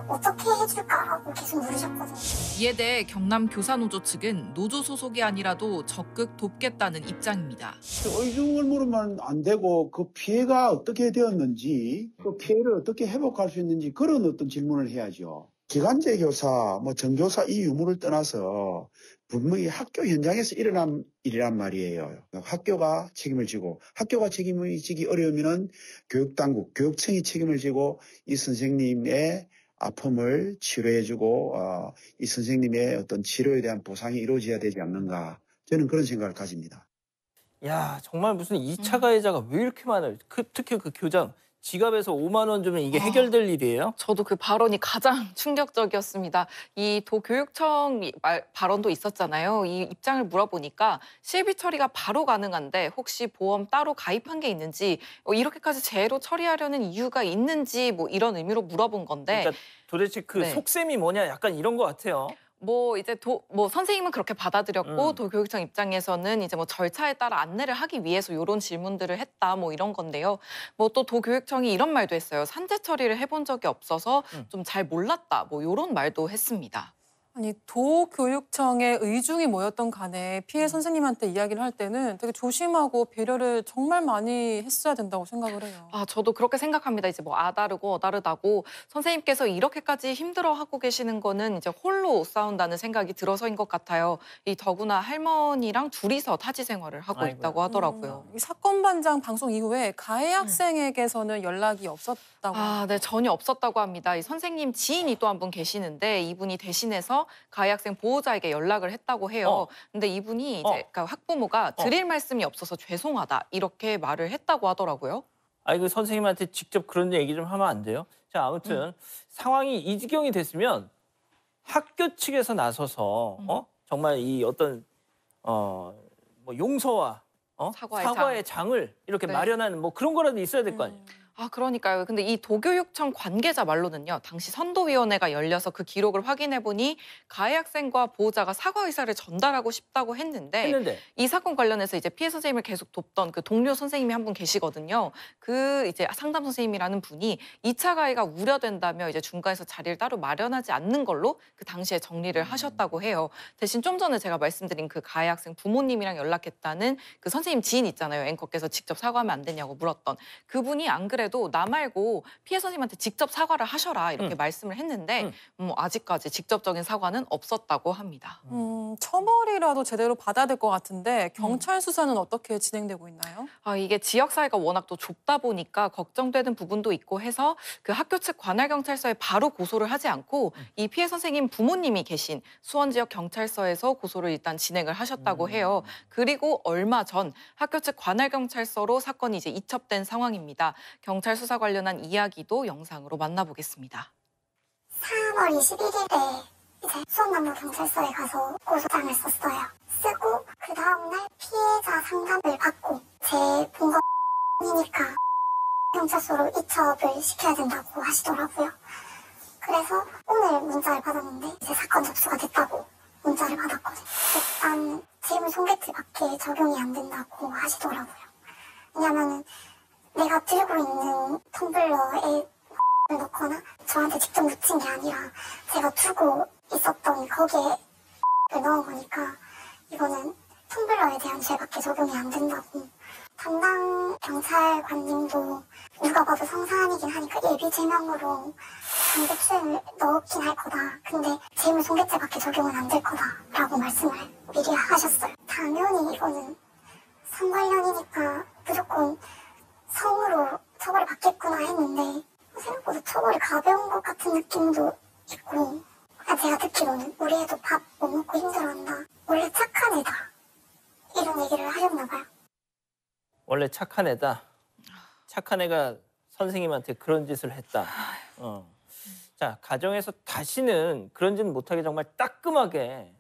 어떻게 해줄까라고 계속 물으셨거든요. 이에 대해 경남 교사노조 측은 노조 소속이 아니라도 적극 돕겠다는 입장입니다. 의중을 물으면 안 되고 그 피해가 어떻게 되었는지, 그 피해를 어떻게 회복할 수 있는지 그런 어떤 질문을 해야죠. 기간제 교사, 전교사 이 유무를 떠나서 분명히 학교 현장에서 일어난 일이란 말이에요. 학교가 책임을 지고, 학교가 책임을 지기 어려우면은 교육당국, 교육청이 책임을 지고 이 선생님의 아픔을 치료해주고 이 선생님의 어떤 치료에 대한 보상이 이루어져야 되지 않는가, 저는 그런 생각을 가집니다. 야, 정말 무슨 2차 가해자가 왜 이렇게 많아요? 특히 그 교장 지갑에서 5만 원 주면 이게 해결될 일이에요? 저도 그 발언이 가장 충격적이었습니다. 이 도교육청 발언도 있었잖아요. 이 입장을 물어보니까 실비 처리가 바로 가능한데 혹시 보험 따로 가입한 게 있는지, 이렇게까지 재해로 처리하려는 이유가 있는지 이런 의미로 물어본 건데, 그러니까 도대체 그 속셈이 뭐냐, 약간 이런 것 같아요. 뭐 이제 선생님은 그렇게 받아들였고 도교육청 입장에서는 이제 뭐 절차에 따라 안내를 하기 위해서 이런 질문들을 했다 뭐 이런 건데요. 뭐 또 도교육청이 이런 말도 했어요. 산재 처리를 해본 적이 없어서 좀 잘 몰랐다 뭐 이런 말도 했습니다. 아니 도교육청의 의중이 뭐였던 간에 피해 선생님한테 이야기를 할 때는 되게 조심하고 배려를 정말 많이 했어야 된다고 생각을 해요. 아, 저도 그렇게 생각합니다. 이제 뭐 아다르고 어다르다고 선생님께서 이렇게까지 힘들어하고 계시는 거는 이제 홀로 싸운다는 생각이 들어서인 것 같아요. 이 더구나 할머니랑 둘이서 타지 생활을 하고 있다고 하더라고요. 이 사건 반장 방송 이후에 가해 학생에게서는 연락이 없었다고. 아, 네, 전혀 없었다고 합니다. 이 선생님 지인이 또 한 분 계시는데 이분이 대신해서 가해 학생 보호자에게 연락을 했다고 해요. 근데 이분이 이제 그러니까 학부모가 드릴 말씀이 없어서 죄송하다 이렇게 말을 했다고 하더라고요. 아니 그 선생님한테 직접 그런 얘기 좀 하면 안 돼요? 자, 아무튼 상황이 이 지경이 됐으면 학교 측에서 나서서 정말 이 어떤 뭐 용서와 사과의 장을 이렇게 마련하는 뭐 그런 거라도 있어야 될 거 아니에요. 아, 그러니까요. 근데 이 도교육청 관계자 말로는요. 당시 선도위원회가 열려서 그 기록을 확인해보니 가해 학생과 보호자가 사과 의사를 전달하고 싶다고 했는데 이 사건 관련해서 이제 피해 선생님을 계속 돕던 그 동료 선생님이 한 분 계시거든요. 그 이제 상담 선생님이라는 분이 2차 가해가 우려된다며 이제 중간에서 자리를 따로 마련하지 않는 걸로 그 당시에 정리를 하셨다고 해요. 대신 좀 전에 제가 말씀드린 그 가해 학생 부모님이랑 연락했다는 그 선생님 지인 있잖아요. 앵커께서 직접 사과하면 안 되냐고 물었던 그분이 안 그래도 나 말고 피해 선생님한테 직접 사과를 하셔라 이렇게 말씀을 했는데 아직까지 직접적인 사과는 없었다고 합니다. 처벌이라도 제대로 받아야 될 것 같은데 경찰 수사는 어떻게 진행되고 있나요? 아, 이게 지역 사회가 워낙 또 좁다 보니까 걱정되는 부분도 있고 해서 그 학교 측 관할 경찰서에 바로 고소를 하지 않고 이 피해 선생님 부모님이 계신 수원 지역 경찰서에서 고소를 일단 진행을 하셨다고 해요. 그리고 얼마 전 학교 측 관할 경찰서로 사건이 이제 이첩된 상황입니다. 경찰 수사 관련한 이야기도 영상으로 만나보겠습니다. 3월 21일에 이제 수원남부경찰서에 가서 고소장을 썼어요. 쓰고 그 다음날 피해자 상담을 받고 제 본거니까 경찰서로 이첩을 시켜야 된다고 하시더라고요. 그래서 오늘 문자를 받았는데 이제 사건 접수가 됐다고 문자를 받았거든요. 일단 재물 손괴죄밖에 적용이 안 된다고 하시더라고요. 왜냐면은 내가 들고 있는 텀블러에 넣거나 저한테 직접 묻힌 게 아니라 제가 두고 있었던 거기에 넣은 거니까 이거는 텀블러에 대한 죄밖에 적용이 안 된다고. 담당 경찰관님도 누가 봐도 성사안이긴 하니까 예비제명으로 강제추행을 넣긴 할 거다. 근데 재물손괴죄밖에 적용은 안 될 거다라고 말씀을 미리 하셨어요. 당연히 이거는 성 관련이니까 무조건 성으로 처벌을 받겠구나 했는데 생각보다 처벌이 가벼운 것 같은 느낌도 있고 제가 듣기로는 우리 애도 밥 못 먹고 힘들어한다. 원래 착한 애다. 이런 얘기를 하셨나 봐요. 원래 착한 애다. 착한 애가 선생님한테 그런 짓을 했다. 자, 가정에서 다시는 그런 짓 못하게 정말 따끔하게.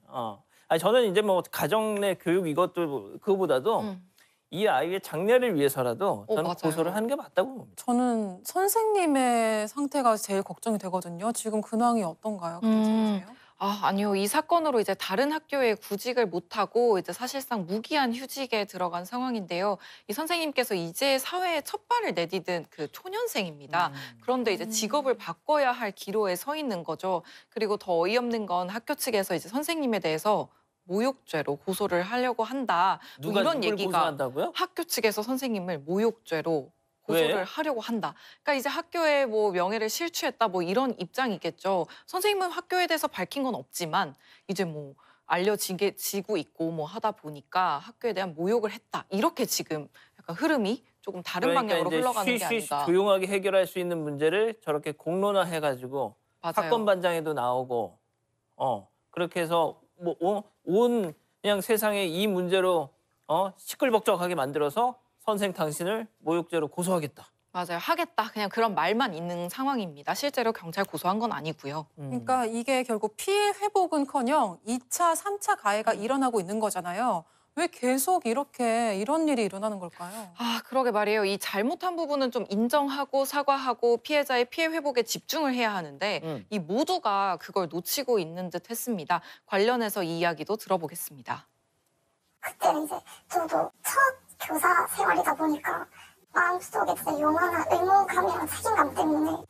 아니, 저는 이제 뭐 가정 내 교육 이것도 그거보다도 이 아이의 장래를 위해서라도 저는 맞아요. 고소를 하는 게 맞다고 봅니다. 저는 선생님의 상태가 제일 걱정이 되거든요. 지금 근황이 어떤가요? 괜찮으세요? 아니요. 이 사건으로 이제 다른 학교에 구직을 못하고 이제 사실상 무기한 휴직에 들어간 상황인데요. 이 선생님께서 이제 사회에 첫 발을 내디딘 그 초년생입니다. 그런데 이제 직업을 바꿔야 할 기로에 서 있는 거죠. 그리고 더 어이없는 건 학교 측에서 이제 선생님에 대해서 모욕죄로 고소를 하려고 한다. 뭐 누가 이런 누굴 얘기가 고소한다고요? 학교 측에서 선생님을 모욕죄로 고소를 왜? 하려고 한다. 그러니까 이제 학교의 뭐 명예를 실추했다 뭐 이런 입장이겠죠. 선생님은 학교에 대해서 밝힌 건 없지만 이제 뭐 알려지고 있고 뭐 하다 보니까 학교에 대한 모욕을 했다. 이렇게 지금 약간 흐름이 조금 다른 방향으로 흘러가는 게 아닌가. 조용하게 해결할 수 있는 문제를 저렇게 공론화해가지고 맞아요. 사건 반장에도 나오고 그렇게 해서 뭐 온 그냥 세상에 이 문제로 시끌벅적하게 만들어서 선생 당신을 모욕죄로 고소하겠다. 맞아요. 하겠다. 그냥 그런 말만 있는 상황입니다. 실제로 경찰 고소한 건 아니고요. 그러니까 이게 결국 피해 회복은커녕 2차, 3차 가해가 일어나고 있는 거잖아요. 왜 계속 이런 일이 일어나는 걸까요? 아, 그러게 말이에요. 이 잘못한 부분은 좀 인정하고 사과하고 피해자의 피해 회복에 집중을 해야 하는데 이 모두가 그걸 놓치고 있는 듯 했습니다. 관련해서 이 이야기도 들어보겠습니다. 그때는 이제 저도 첫 교사 생활이다 보니까 마음속에 진짜 요만한 의무감이랑 책임감 때문에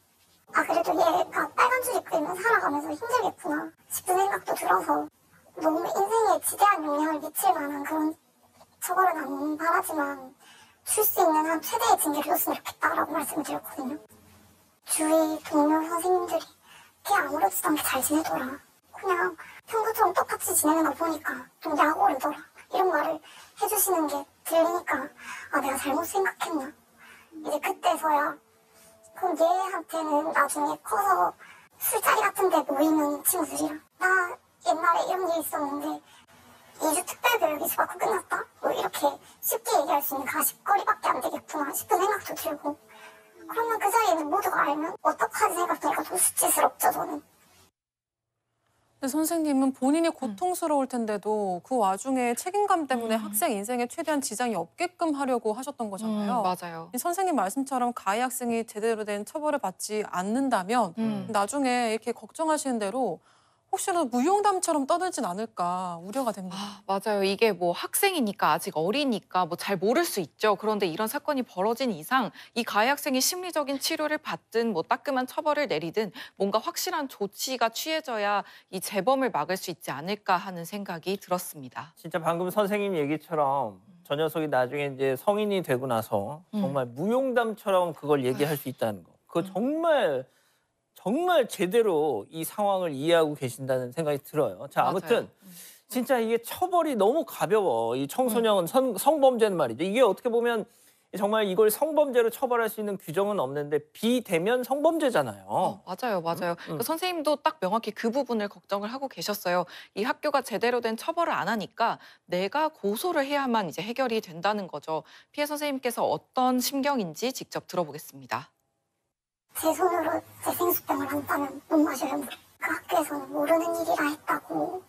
아 그래도 얘가 빨간 줄 입고 있면 살아가면서 힘들겠구나 싶은 생각도 들어서 너무 인생에 지대한 영향을 미칠 만한 그런 처벌은 안 바라지만 줄 수 있는 한 최대의 징계를 줬으면 좋겠다라고 말씀을 드렸거든요. 주위 동료 선생님들이 그냥 아무렇지도 않게 잘 지내더라. 그냥 평소처럼 똑같이 지내는 거 보니까 좀 약오르더라. 이런 말을 해주시는 게 들리니까 아 내가 잘못 생각했나. 이제 그때서야 그럼 얘한테는 나중에 커서 술자리 같은 데 모이는 친구들이랑 나 옛날에 이런 게 있었는데 2주 특별교육이 수업하고 끝났다? 뭐 이렇게 쉽게 얘기할 수 있는 가십거리밖에 안 되겠구나 싶은 생각도 들고 그러면 그 자리에는 모두가 알면 어떡하지 생각하니까 더 수치스럽죠 저는. 근데 선생님은 본인이 고통스러울 텐데도 그 와중에 책임감 때문에 학생 인생에 최대한 지장이 없게끔 하려고 하셨던 거잖아요. 맞아요. 이 선생님 말씀처럼 가해 학생이 제대로 된 처벌을 받지 않는다면 나중에 이렇게 걱정하시는 대로 혹시라도 무용담처럼 떠들진 않을까 우려가 됩니다. 아, 맞아요. 이게 뭐 학생이니까 아직 어리니까 뭐 잘 모를 수 있죠. 그런데 이런 사건이 벌어진 이상 이 가해 학생이 심리적인 치료를 받든 뭐 따끔한 처벌을 내리든 뭔가 확실한 조치가 취해져야 이 재범을 막을 수 있지 않을까 하는 생각이 들었습니다. 진짜 방금 선생님 얘기처럼 저 녀석이 나중에 이제 성인이 되고 나서 정말 무용담처럼 그걸 얘기할 수 있다는 거. 그거 정말 제대로 이 상황을 이해하고 계신다는 생각이 들어요. 자, 아무튼 진짜 이게 처벌이 너무 가벼워. 이 청소년은 성범죄는 말이죠. 이게 어떻게 보면 정말 이걸 성범죄로 처벌할 수 있는 규정은 없는데 비대면 성범죄잖아요. 맞아요. 그 선생님도 딱 명확히 그 부분을 걱정을 하고 계셨어요. 이 학교가 제대로 된 처벌을 안 하니까 내가 고소를 해야만 이제 해결이 된다는 거죠. 피해 선생님께서 어떤 심경인지 직접 들어보겠습니다. 제 손으로 제 생수병을 안 따면 못 마셔요, 물. 그 학교에서는 모르는 일이라 했다고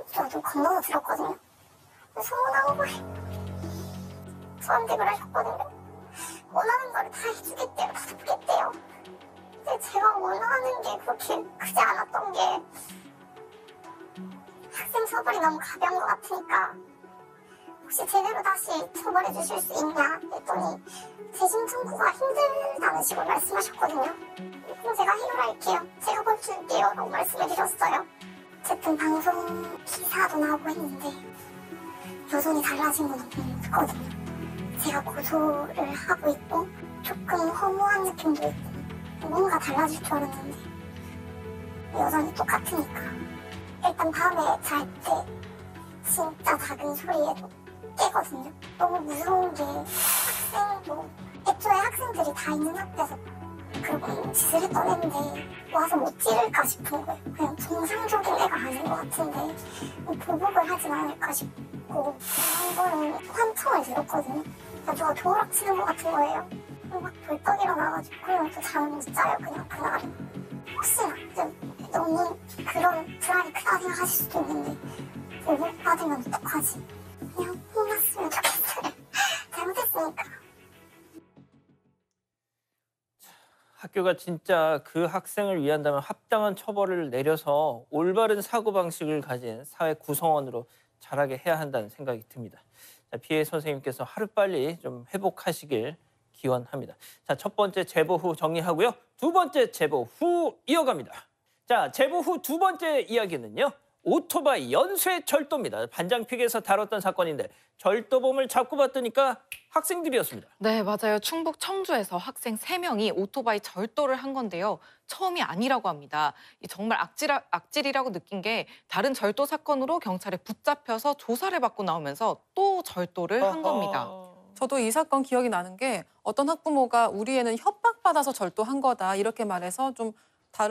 저도 건너서 들었거든요. 서운한 거예요. 저한테 그러셨거든요. 원하는 걸 다 해주겠대요, 다 돕겠대요. 근데 제가 원하는 게 그렇게 크지 않았던 게 학생 처벌이 너무 가벼운 것 같으니까 혹시 제대로 다시 처벌해 주실 수 있냐 했더니 재심 청구가 힘들다는 식으로 말씀하셨거든요. 그럼 제가 해결할게요. 제가 벌줄게요 라고 말씀을 드렸어요. 어쨌든 방송 기사도 나오고 했는데 여전히 달라진 건 없거든요. 제가 고소를 하고 있고 조금 허무한 느낌도 있고 뭔가 달라질 줄 알았는데 여전히 똑같으니까 일단 밤에 잘 때 진짜 작은 소리에도 깨거든요. 너무 무서운 게 학생도 애초에 학생들이 다 있는 앞에서 그런 짓을 했던 애인데 와서 못 찌를까 싶은 거예요. 그냥 정상적인 애가 아닌 것 같은데 보복을 하진 않을까 싶고 한 번은 환청을 들었거든요. 누가 도락치는 것 같은 거예요. 막 벌떡 일어나가지고 그러면 또 잠을 못 자요. 그냥 그날은 혹시나 좀 너무 그런 불안이 크다 생각하실 수도 있는데 보복 받으면 어떡하지? 그냥 혼났으면 좋겠어요. 잘못했으니까. 학교가 진짜 그 학생을 위한다면 합당한 처벌을 내려서 올바른 사고방식을 가진 사회 구성원으로 자라게 해야 한다는 생각이 듭니다. 자, 피해 선생님께서 하루빨리 좀 회복하시길 기원합니다. 자, 첫 번째 제보 후 정리하고요. 두 번째 제보 후 이어갑니다. 자, 제보 후 두 번째 이야기는요. 오토바이 연쇄 절도입니다. 반장픽에서 다뤘던 사건인데 절도범을 잡고 봤더니까 학생들이었습니다. 네, 맞아요. 충북 청주에서 학생 3명이 오토바이 절도를 한 건데요. 처음이 아니라고 합니다. 정말 악질이라고 느낀 게 다른 절도 사건으로 경찰에 붙잡혀서 조사를 받고 나오면서 또 절도를 한 겁니다. 저도 이 사건 기억이 나는 게 어떤 학부모가 우리 애는 협박받아서 절도한 거다 이렇게 말해서 좀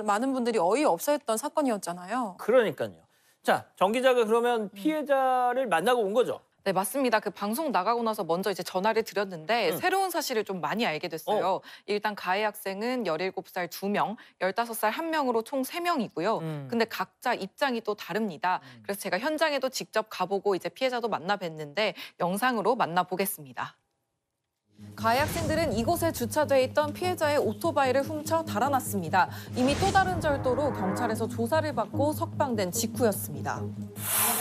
많은 분들이 어이없어했던 사건이었잖아요. 그러니까요. 자, 정 기자가 그러면 피해자를 만나고 온 거죠? 네, 맞습니다. 그 방송 나가고 나서 먼저 이제 전화를 드렸는데 새로운 사실을 좀 많이 알게 됐어요. 일단 가해 학생은 17살 2명, 15살 1명으로 총 3명이고요. 근데 각자 입장이 또 다릅니다. 그래서 제가 현장에도 직접 가보고 이제 피해자도 만나뵀는데 영상으로 만나보겠습니다. 가해 학생들은 이곳에 주차돼 있던 피해자의 오토바이를 훔쳐 달아났습니다. 이미 또 다른 절도로 경찰에서 조사를 받고 석방된 직후였습니다.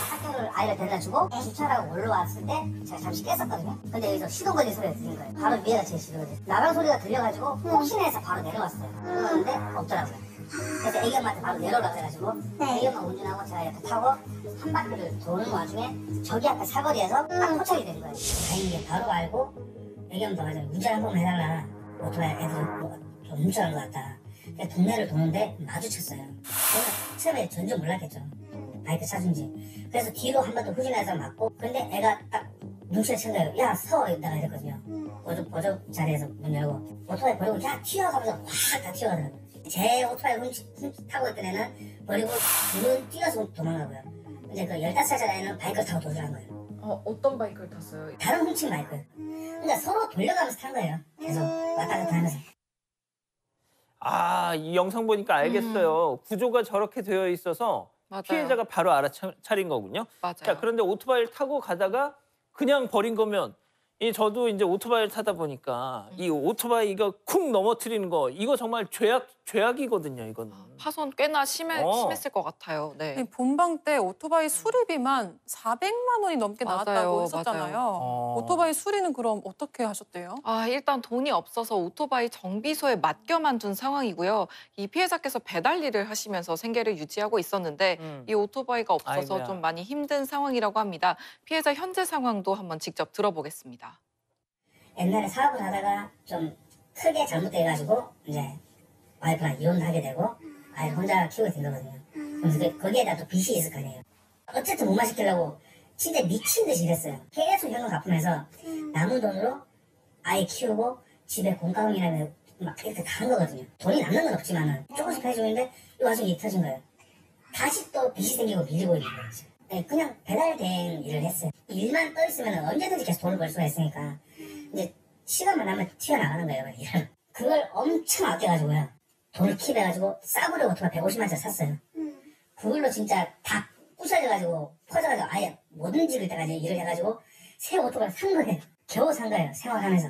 학교를 아이를 데려다주고 주차라고 올라왔을 때 제가 잠시 깼었거든요. 근데 여기서 시동 걸린 소리가 들린 거예요. 바로 위에가 제 시동이 나방 소리가 들려가지고 혹시나 해서 바로 내려왔어요. 그러는데 없더라고요. 그래서 애기 엄마한테 바로 내려오라고 해가지고 애기 엄마 운전하고 제가 옆에 타고 한 바퀴를 도는 와중에 저기 앞에 사거리에서 딱 포착이 된 거예요. 다행히 바로 알고 애기 엄마가 가지고 운전 한 번만 해달라. 오토바이 애들 좀 훔쳐간 것 같다. 그래서 동네를 도는데 마주쳤어요. 저는 처음에 전혀 몰랐겠죠. 바이크 차준지. 그래서 뒤로 한 번 더 후진해서 맞고 근데 애가 딱 눈치를 챈 거예요. 야 서! 이러다가 이랬거든요. 보조 자리에서 문 열고 오토바이 버리고 야 튀어! 하면서 확 다 튀어가더라고요. 제 오토바이 타고 있던 애는 버리고 둘은 뛰어서 도망가고요. 근데 그 15살짜리 애는 바이크를 타고 도주한 거예요. 어떤 바이크를 탔어요? 다른 훔친 바이크. 그러니까 서로 돌려가면서 탄 거예요. 계속 왔다 갔다 하면서. 아, 이 영상 보니까 알겠어요. 구조가 저렇게 되어 있어서 맞아요. 피해자가 바로 알아차린 거군요. 맞아요. 자, 그런데 오토바이를 타고 가다가 그냥 버린 거면 저도 이제 오토바이를 타다 보니까 이 오토바이 이거 쿵 넘어뜨리는 거 이거 정말 죄악이거든요, 이거는. 파손 꽤나 심했을 것 같아요. 네. 본방 때 오토바이 수리비만 400만 원이 넘게 나왔다고 맞아요, 했었잖아요. 맞아요. 오토바이 수리는 그럼 어떻게 하셨대요? 일단 돈이 없어서 오토바이 정비소에 맡겨만 둔 상황이고요. 이 피해자께서 배달 일을 하시면서 생계를 유지하고 있었는데 이 오토바이가 없어서 아이고야. 좀 많이 힘든 상황이라고 합니다. 피해자 현재 상황도 한번 직접 들어보겠습니다. 옛날에 사업을 하다가 좀 크게 잘못돼가지고 이제 와이프랑 이혼하게 되고 아이를 혼자 키우게 된 거거든요. 그래서 거기에다 또 빚이 있을 거 아니에요. 어쨌든 무마시키려고 진짜 미친 듯이 일했어요. 계속 현금 갚으면서 남은 돈으로 아이 키우고 집에 공과금이나 막 이렇게 다 한 거거든요. 돈이 남는 건 없지만은 조금씩 해주는데 이 와중에 일이 터진 거예요. 다시 또 빚이 생기고 밀리고 있는 거예요. 네, 그냥 배달된 일을 했어요. 일만 떠 있으면 언제든지 계속 돈을 벌 수가 있으니까 이제 시간만 나면 튀어나가는 거예요. 일은. 그걸 엄청 아껴가지고요. 돈을 킵해가지고 싸구려 오토바이 150만 원짜리 샀어요. 그걸로 진짜 다 부셔져가지고 퍼져가지고 아예 못 움직일 때까지 일을 해가지고 새 오토바이 산 거예요. 겨우 산 거예요. 생활하면서.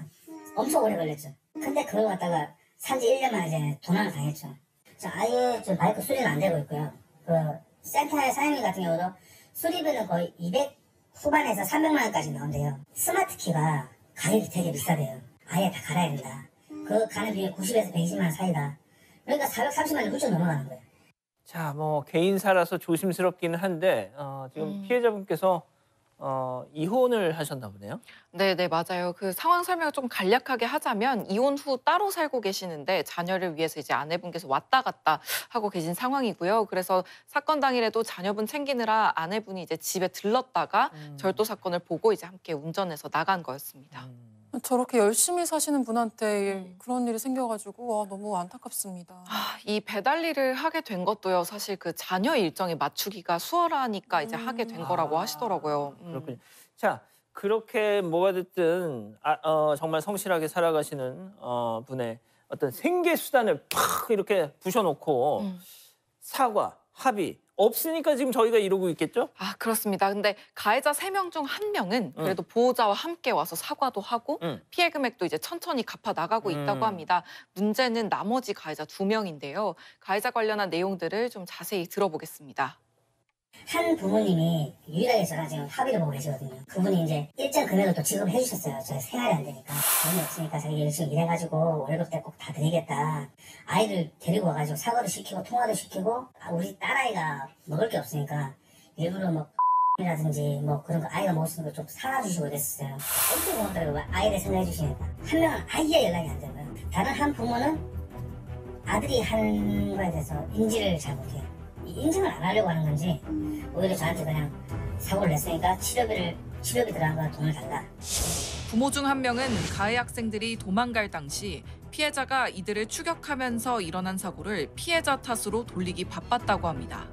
엄청 오래 걸렸죠. 근데 그걸 갖다가 산지 1년 만에 이제 도난을 당했죠. 아예 좀 바이크 수리는 안 되고 있고요. 그 센터의 사장님 같은 경우도 수리비는 거의 200 후반에서 300만 원까지 나온대요. 스마트 키가 가격이 되게 비싸대요. 아예 다 갈아야 된다. 그 가는 비용이 90에서 120만 원 사이다. 그러니까 430만 원이 훌쩍 넘어가는 거예요. 자, 뭐 개인사라서 조심스럽기는 한데 지금 피해자분께서 이혼을 하셨나 보네요. 네, 맞아요. 그 상황 설명을 좀 간략하게 하자면 이혼 후 따로 살고 계시는데 자녀를 위해서 이제 아내분께서 왔다 갔다 하고 계신 상황이고요. 그래서 사건 당일에도 자녀분 챙기느라 아내분이 이제 집에 들렀다가 절도 사건을 보고 이제 함께 운전해서 나간 거였습니다. 저렇게 열심히 사시는 분한테 그런 일이 생겨가지고 너무 안타깝습니다. 이 배달 일을 하게 된 것도요. 사실 그 자녀 일정에 맞추기가 수월하니까 이제 하게 된 거라고 하시더라고요. 그렇군요. 자, 그렇게 뭐가 됐든 정말 성실하게 살아가시는 분의 어떤 생계 수단을 팍 이렇게 부셔놓고 사과, 합의 없으니까 지금 저희가 이러고 있겠죠? 그렇습니다. 근데 가해자 3명 중 1명은 그래도 보호자와 함께 와서 사과도 하고 피해 금액도 이제 천천히 갚아 나가고 있다고 합니다. 문제는 나머지 가해자 2명인데요. 가해자 관련한 내용들을 좀 자세히 들어보겠습니다. 한 부모님이 유일하게 저랑 지금 합의를 보고 계시거든요. 그분이 이제 일정 금액을 또 지급해 주셨어요. 저 생활이 안 되니까. 돈이 없으니까 자기 열심히 일해가지고 월급 때 꼭 다 드리겠다. 아이를 데리고 와가지고 사과도 시키고 통화도 시키고 우리 딸아이가 먹을 게 없으니까 일부러 뭐 이라든지 뭐 그런 거 아이가 먹을 수 있는 거 좀 사다 주시고 그랬었어요. 엄청 고맙더라고요. 아이를 생각해 주시니까. 한 명은 아예 연락이 안 되고요. 다른 한 부모는 아들이 한 거에 대해서 인지를 잘 못해요. 인정을 안 하려고 하는 건지 오히려 저한테 그냥 사고를 냈으니까 치료비 들어간 거 돈을 달라. 부모 중 1명은 가해 학생들이 도망갈 당시 피해자가 이들을 추격하면서 일어난 사고를 피해자 탓으로 돌리기 바빴다고 합니다.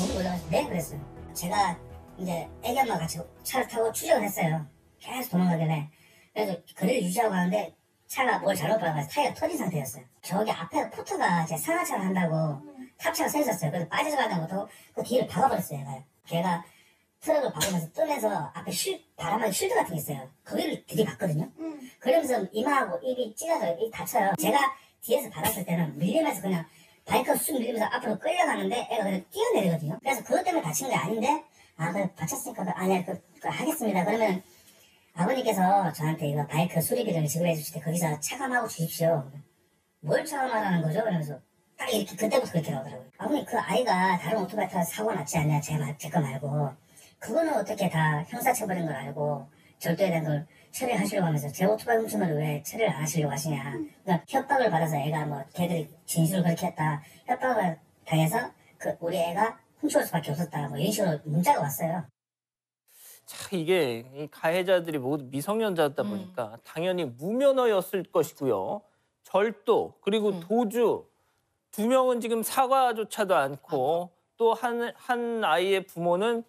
너무 놀라가지고 네? 그랬어요. 제가 이제 애기 엄마가 같이 차를 타고 추적을 했어요. 계속 도망가길래. 그래서 거리를 유지하고 가는데 차가 뭘 잘못 봐서 타이어가 터진 상태였어요. 저기 앞에 포터가 제 상하차를 한다고 탑차가 서 있었어요. 그래서 빠져서 가다 못하고 그 뒤를 박아버렸어요. 걔가 트럭을 박으면서 뜨면서 앞에 바람막이 쉴드 같은 게 있어요. 거기를 들이박거든요. 그러면서 이마하고 입이 찢어져요. 입이 다쳐요. 제가 뒤에서 받았을 때는 밀리면서 그냥 바이크가 쑥 밀리면서 앞으로 끌려가는데 애가 그냥 뛰어내리거든요. 그래서 그것 때문에 다친 게 아닌데 그래 다쳤으니까 아니야 하겠습니다. 그러면 아버님께서 저한테 이거 바이크 수리비를 지급해 주실 때 거기서 차감하고 주십시오. 뭘 차감하라는 거죠? 그러면서 딱 이렇게 그때부터 그렇게 나오더라고요. 아버님 그 아이가 다른 오토바이 타서 사고 났지 않냐 제 거 말고 그거는 어떻게 다 형사처벌인 걸 알고 절도에 대한 걸 처리하시려고 하면서 제 오토바이 훔친 걸 왜 처리를 안 하시려고 하시냐. 그러니까 협박을 받아서 애가 뭐 걔들이 진술을 그렇게 했다. 협박을 당해서 우리 애가 훔쳐올 수밖에 없었다. 뭐 이런 식으로 문자가 왔어요. 참 이게 이 가해자들이 모두 미성년자였다 보니까 당연히 무면허였을 것이고요. 절도 그리고 도주 2명은 지금 사과조차도 않고 또 한 아이의 부모는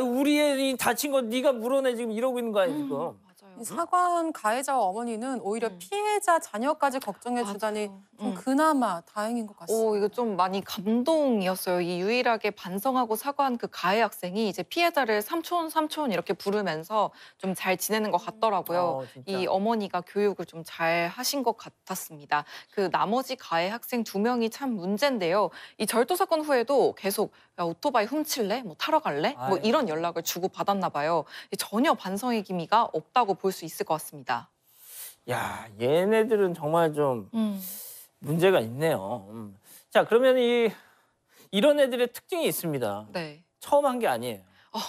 우리 애이 다친 거 네가 물어내 지금 이러고 있는 거 아니야 지금. 이 사과한 가해자와 어머니는 오히려 피해자 자녀까지 걱정해 주다니 좀 그나마 다행인 것 같습니다. 이거 좀 많이 감동이었어요. 이 유일하게 반성하고 사과한 그 가해 학생이 이제 피해자를 삼촌 이렇게 부르면서 좀 잘 지내는 것 같더라고요. 이 어머니가 교육을 좀 잘 하신 것 같았습니다. 그 나머지 가해 학생 2명이 참 문제인데요. 이 절도 사건 후에도 계속 야, 오토바이 훔칠래? 뭐 타러 갈래? 뭐 이런 연락을 주고 받았나 봐요. 전혀 반성의 기미가 없다고 볼 수 있을 것 같습니다. 야, 얘네들은 정말 좀 문제가 있네요. 자, 그러면 이런 애들의 특징이 있습니다. 네. 처음 한 게 아니에요.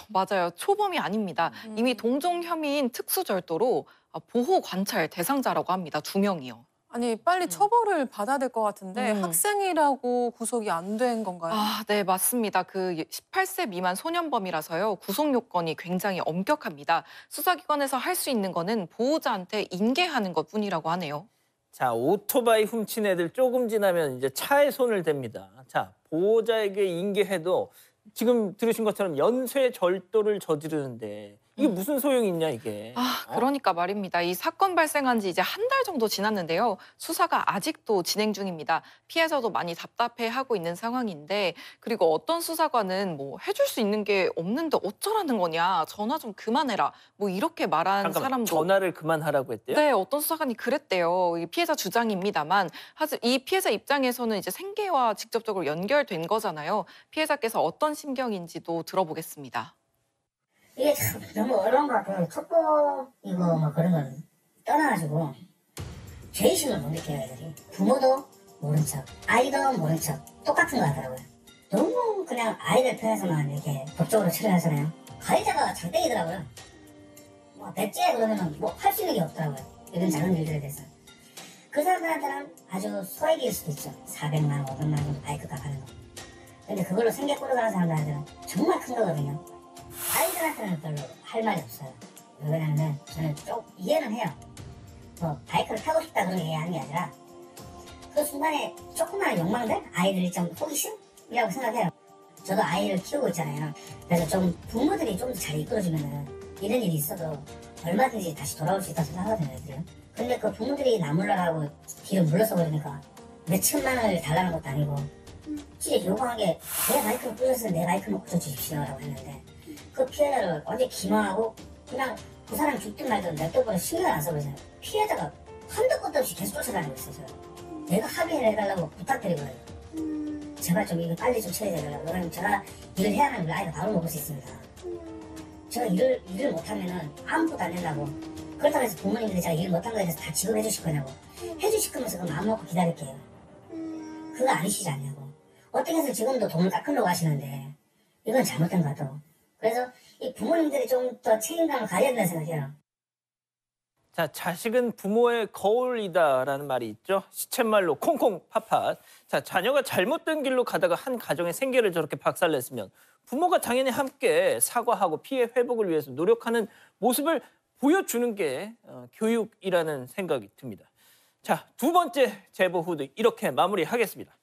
맞아요. 초범이 아닙니다. 이미 동종 혐의인 특수절도로 보호 관찰 대상자라고 합니다. 2명이요. 아니 빨리 처벌을 받아야 될 것 같은데 학생이라고 구속이 안 된 건가요? 네, 맞습니다. 그 18세 미만 소년범이라서요. 구속 요건이 굉장히 엄격합니다. 수사기관에서 할 수 있는 거는 보호자한테 인계하는 것뿐이라고 하네요. 자, 오토바이 훔친 애들 조금 지나면 이제 차에 손을 댑니다. 자, 보호자에게 인계해도 지금 들으신 것처럼 연쇄 절도를 저지르는데 이게 무슨 소용이 있냐 이게. 그러니까 말입니다. 이 사건 발생한 지 이제 한 달 정도 지났는데요. 수사가 아직도 진행 중입니다. 피해자도 많이 답답해하고 있는 상황인데 그리고 어떤 수사관은 뭐 해줄 수 있는 게 없는데 어쩌라는 거냐. 전화 좀 그만해라. 뭐 이렇게 말한 사람도. 전화를 그만하라고 했대요? 네, 어떤 수사관이 그랬대요. 이 피해자 주장입니다만 이 피해자 입장에서는 이제 생계와 직접적으로 연결된 거잖아요. 피해자께서 어떤 심경인지도 들어보겠습니다. 이게 참 너무 어려운 것 같아요. 첩보이고 뭐 그런 건 떠나가지고 죄의식을 못 느껴요, 애들이. 부모도 모른 척, 아이도 모른 척 똑같은 거 하더라고요. 너무 그냥 아이들 편에서만 이렇게 법적으로 처리하잖아요. 가해자가 장땡이더라고요. 뭐 백제 그러면은 뭐 할 수 있는 게 없더라고요. 이런 작은 일들에 대해서. 그 사람들한테는 아주 소액일 수도 있죠. 400만 원, 500만 원 정도 바이크 값하는 거. 근데 그걸로 생계 꾸려가는 사람들한테는 정말 큰 거거든요. 아이들한테는 별로 할 말이 없어요. 왜냐면 저는 좀 이해는 해요. 뭐 바이크를 타고 싶다 그런 게 이해하는 게 아니라 그 순간에 조그마한 욕망들? 아이들이 좀 호기심이라고 생각해요. 저도 아이를 키우고 있잖아요. 그래서 좀 부모들이 좀 더 잘 이끌어주면은 이런 일이 있어도 얼마든지 다시 돌아올 수 있다고 생각하거든요, 애들이요. 근데 그 부모들이 나몰라라고 뒤로 물러서 버리니까 몇 천만 원을 달라는 것도 아니고 진짜 요구한 게 내 바이크를 부셔서 내 바이크는 고쳐주십시오라고 했는데 그 피해자를 완전히 기망하고 그냥 그 사람이 죽든 말든 냅둬버려 신경을 안 써버리잖아요. 피해자가 한도 끝도 없이 계속 쫓아다니고 있어요. 내가 합의를 해달라고 부탁드리고요. 제발 좀 이거 빨리 좀 처리해달라고. 왜냐면 제가 일을 해야 하면 우리 아이가 밥을 먹을 수 있습니다. 제가 일을 못하면은 아무것도 안 된다고. 그렇다고 해서 부모님들이 제가 일 못한 거에 대해서 다 지급해 주실 거냐고. 해주실 거면서 그럼 마음 먹고 기다릴게요. 그거 아니시지 않냐고. 어떻게 해서 지금도 돈을 깎으려고 하시는데 이건 잘못된 것 같다고. 그래서 이 부모님들이 좀 더 책임감을 가져야 된다고 생각해요. 자, 자식은 부모의 거울이다라는 말이 있죠. 시쳇말로 콩콩 팥팥. 자, 자녀가 잘못된 길로 가다가 한 가정의 생계를 저렇게 박살냈으면 부모가 당연히 함께 사과하고 피해 회복을 위해서 노력하는 모습을 보여주는 게 교육이라는 생각이 듭니다. 자, 2번째 제보 후드 이렇게 마무리하겠습니다.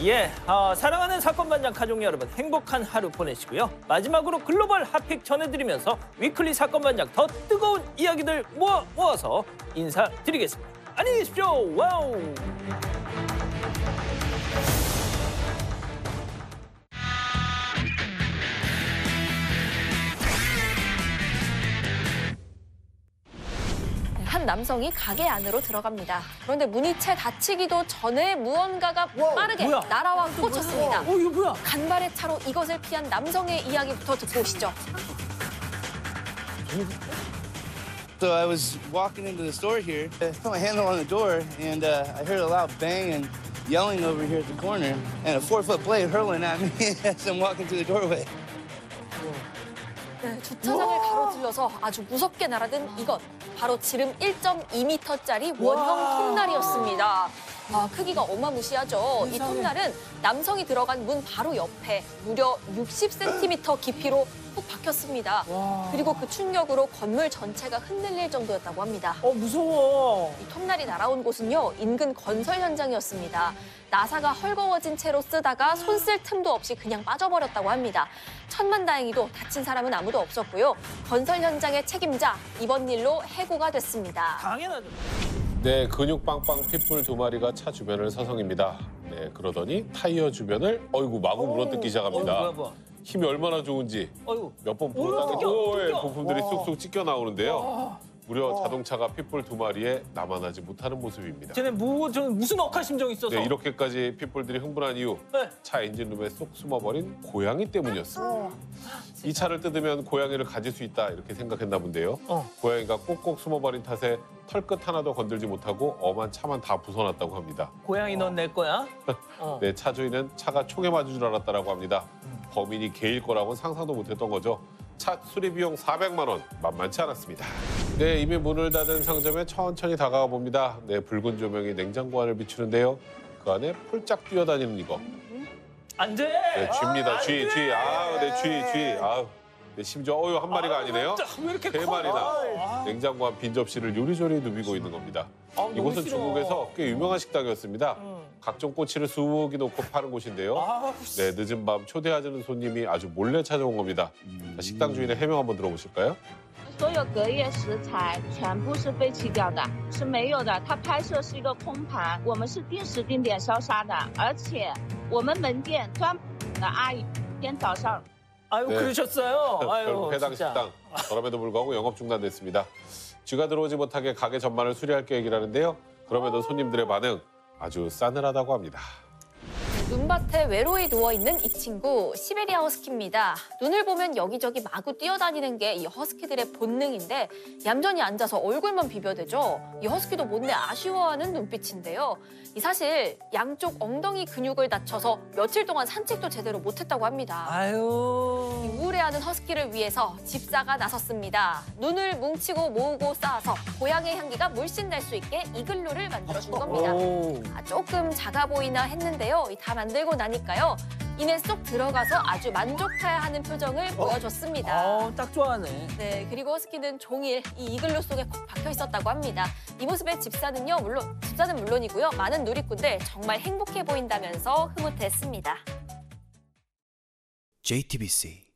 예, 사랑하는 사건반장 가족 여러분 행복한 하루 보내시고요. 마지막으로 글로벌 핫픽 전해드리면서 위클리 사건반장 더 뜨거운 이야기들 모아서 인사드리겠습니다. 안녕히 계십시오. 와우. 한 남성이 가게 안으로 들어갑니다. 그런데 문이 채 닫히기도 전에 무언가가 빠르게 뭐야? 날아와 꽂혔습니다. 이거 뭐야? 간발의 차로 이것을 피한 남성의 이야기부터 듣고 오시죠. So I was walking into the store here, put my handle on the door, and I heard a loud bang and yelling over here at the corner, and a 4-foot blade hurling at me as I'm walking through the doorway. 네, 주차장을 가로질러서 아주 무섭게 날아든 이것. 바로 지름 1.2m짜리 원형 톱날이었습니다. 크기가 어마무시하죠. 이 톱날은 남성이 들어간 문 바로 옆에 무려 60cm 깊이로 푹 박혔습니다. 그리고 그 충격으로 건물 전체가 흔들릴 정도였다고 합니다. 무서워. 이 톱날이 날아온 곳은요, 인근 건설 현장이었습니다. 나사가 헐거워진 채로 쓰다가 손 쓸 틈도 없이 그냥 빠져버렸다고 합니다. 천만다행히도 다친 사람은 아무도 없었고요. 건설 현장의 책임자, 이번 일로 해고가 됐습니다. 당연하죠. 네, 근육 빵빵 핏불 2마리가 차 주변을 서성입니다. 네, 그러더니 타이어 주변을 마구 물어뜯기 시작합니다. 뭐야. 힘이 얼마나 좋은지 몇 번 뜯겨. 부품들이 쑥쑥 찢겨 나오는데요. 무려 자동차가 핏불 2마리에 남아나지 못하는 모습입니다. 쟤네 무슨 억한 심정이 있어서. 네, 이렇게까지 핏불들이 흥분한 이유, 네. 차 엔진룸에 쏙 숨어버린 고양이 때문이었습니다. 이 차를 뜯으면 고양이를 가질 수 있다 이렇게 생각했나 본데요. 고양이가 꼭꼭 숨어버린 탓에 털끝 하나도 건들지 못하고 엄한 차만 다 부숴놨다고 합니다. 고양이 넌 내 거야? 네, 차 주인은 차가 총에 맞은 줄 알았다라고 합니다. 범인이 개일 거라고는 상상도 못했던 거죠. 차 수리 비용 400만 원, 만만치 않았습니다. 네, 이미 문을 닫은 상점에 천천히 다가가 봅니다. 네, 붉은 조명이 냉장고 안을 비추는데요. 그 안에 폴짝 뛰어다니는 이거. 안 돼. 네, 쥐입니다. 쥐. 쥐. 네, 심지어 한 마리가 아니네요. 왜 이렇게 세 마리나. 냉장고 안 빈 접시를 요리조리 누비고 있는 겁니다. 이곳은 중국에서 꽤 유명한 식당이었습니다. 각종 꼬치를 수북이 놓고 파는 곳인데요. 네, 늦은 밤 초대하자는 손님이 아주 몰래 찾아온 겁니다. 자, 식당 주인의 해명 한번 들어보실까요? 所有隔夜食材全部是被弃掉的，是没有的。它拍摄是一个空盘，我们是定时定点烧杀的，而且我们门店专门的阿姨每天早上。 아유, 그러셨어요. 결국 해당 진짜. 식당 그럼에도 불구하고 영업 중단됐습니다. 쥐가 들어오지 못하게 가게 전반을 수리할 계획이라는데요. 그럼에도 손님들의 반응 아주 싸늘하다고 합니다. 눈밭에 외로이 누워있는 이 친구, 시베리아 허스키입니다. 눈을 보면 여기저기 마구 뛰어다니는 게 이 허스키들의 본능인데 얌전히 앉아서 얼굴만 비벼대죠. 이 허스키도 못내 아쉬워하는 눈빛인데요. 이 사실 양쪽 엉덩이 근육을 다쳐서 며칠 동안 산책도 제대로 못했다고 합니다. 아유. 이 우울해하는 허스키를 위해서 집사가 나섰습니다. 눈을 뭉치고 모으고 쌓아서 고향의 향기가 물씬 날 수 있게 이글루를 만들어준 겁니다. 조금 작아 보이나 했는데요. 다 만들고 나니까요. 이내 쏙 들어가서 아주 만족해하는 표정을 보여줬습니다. 딱 좋아하네. 네, 그리고 허스키는 종일 이 이글루 속에 콕 박혀 있었다고 합니다. 이 모습에 집사는 물론이고요. 많은 누리꾼들 정말 행복해 보인다면서 흐뭇했습니다. JTBC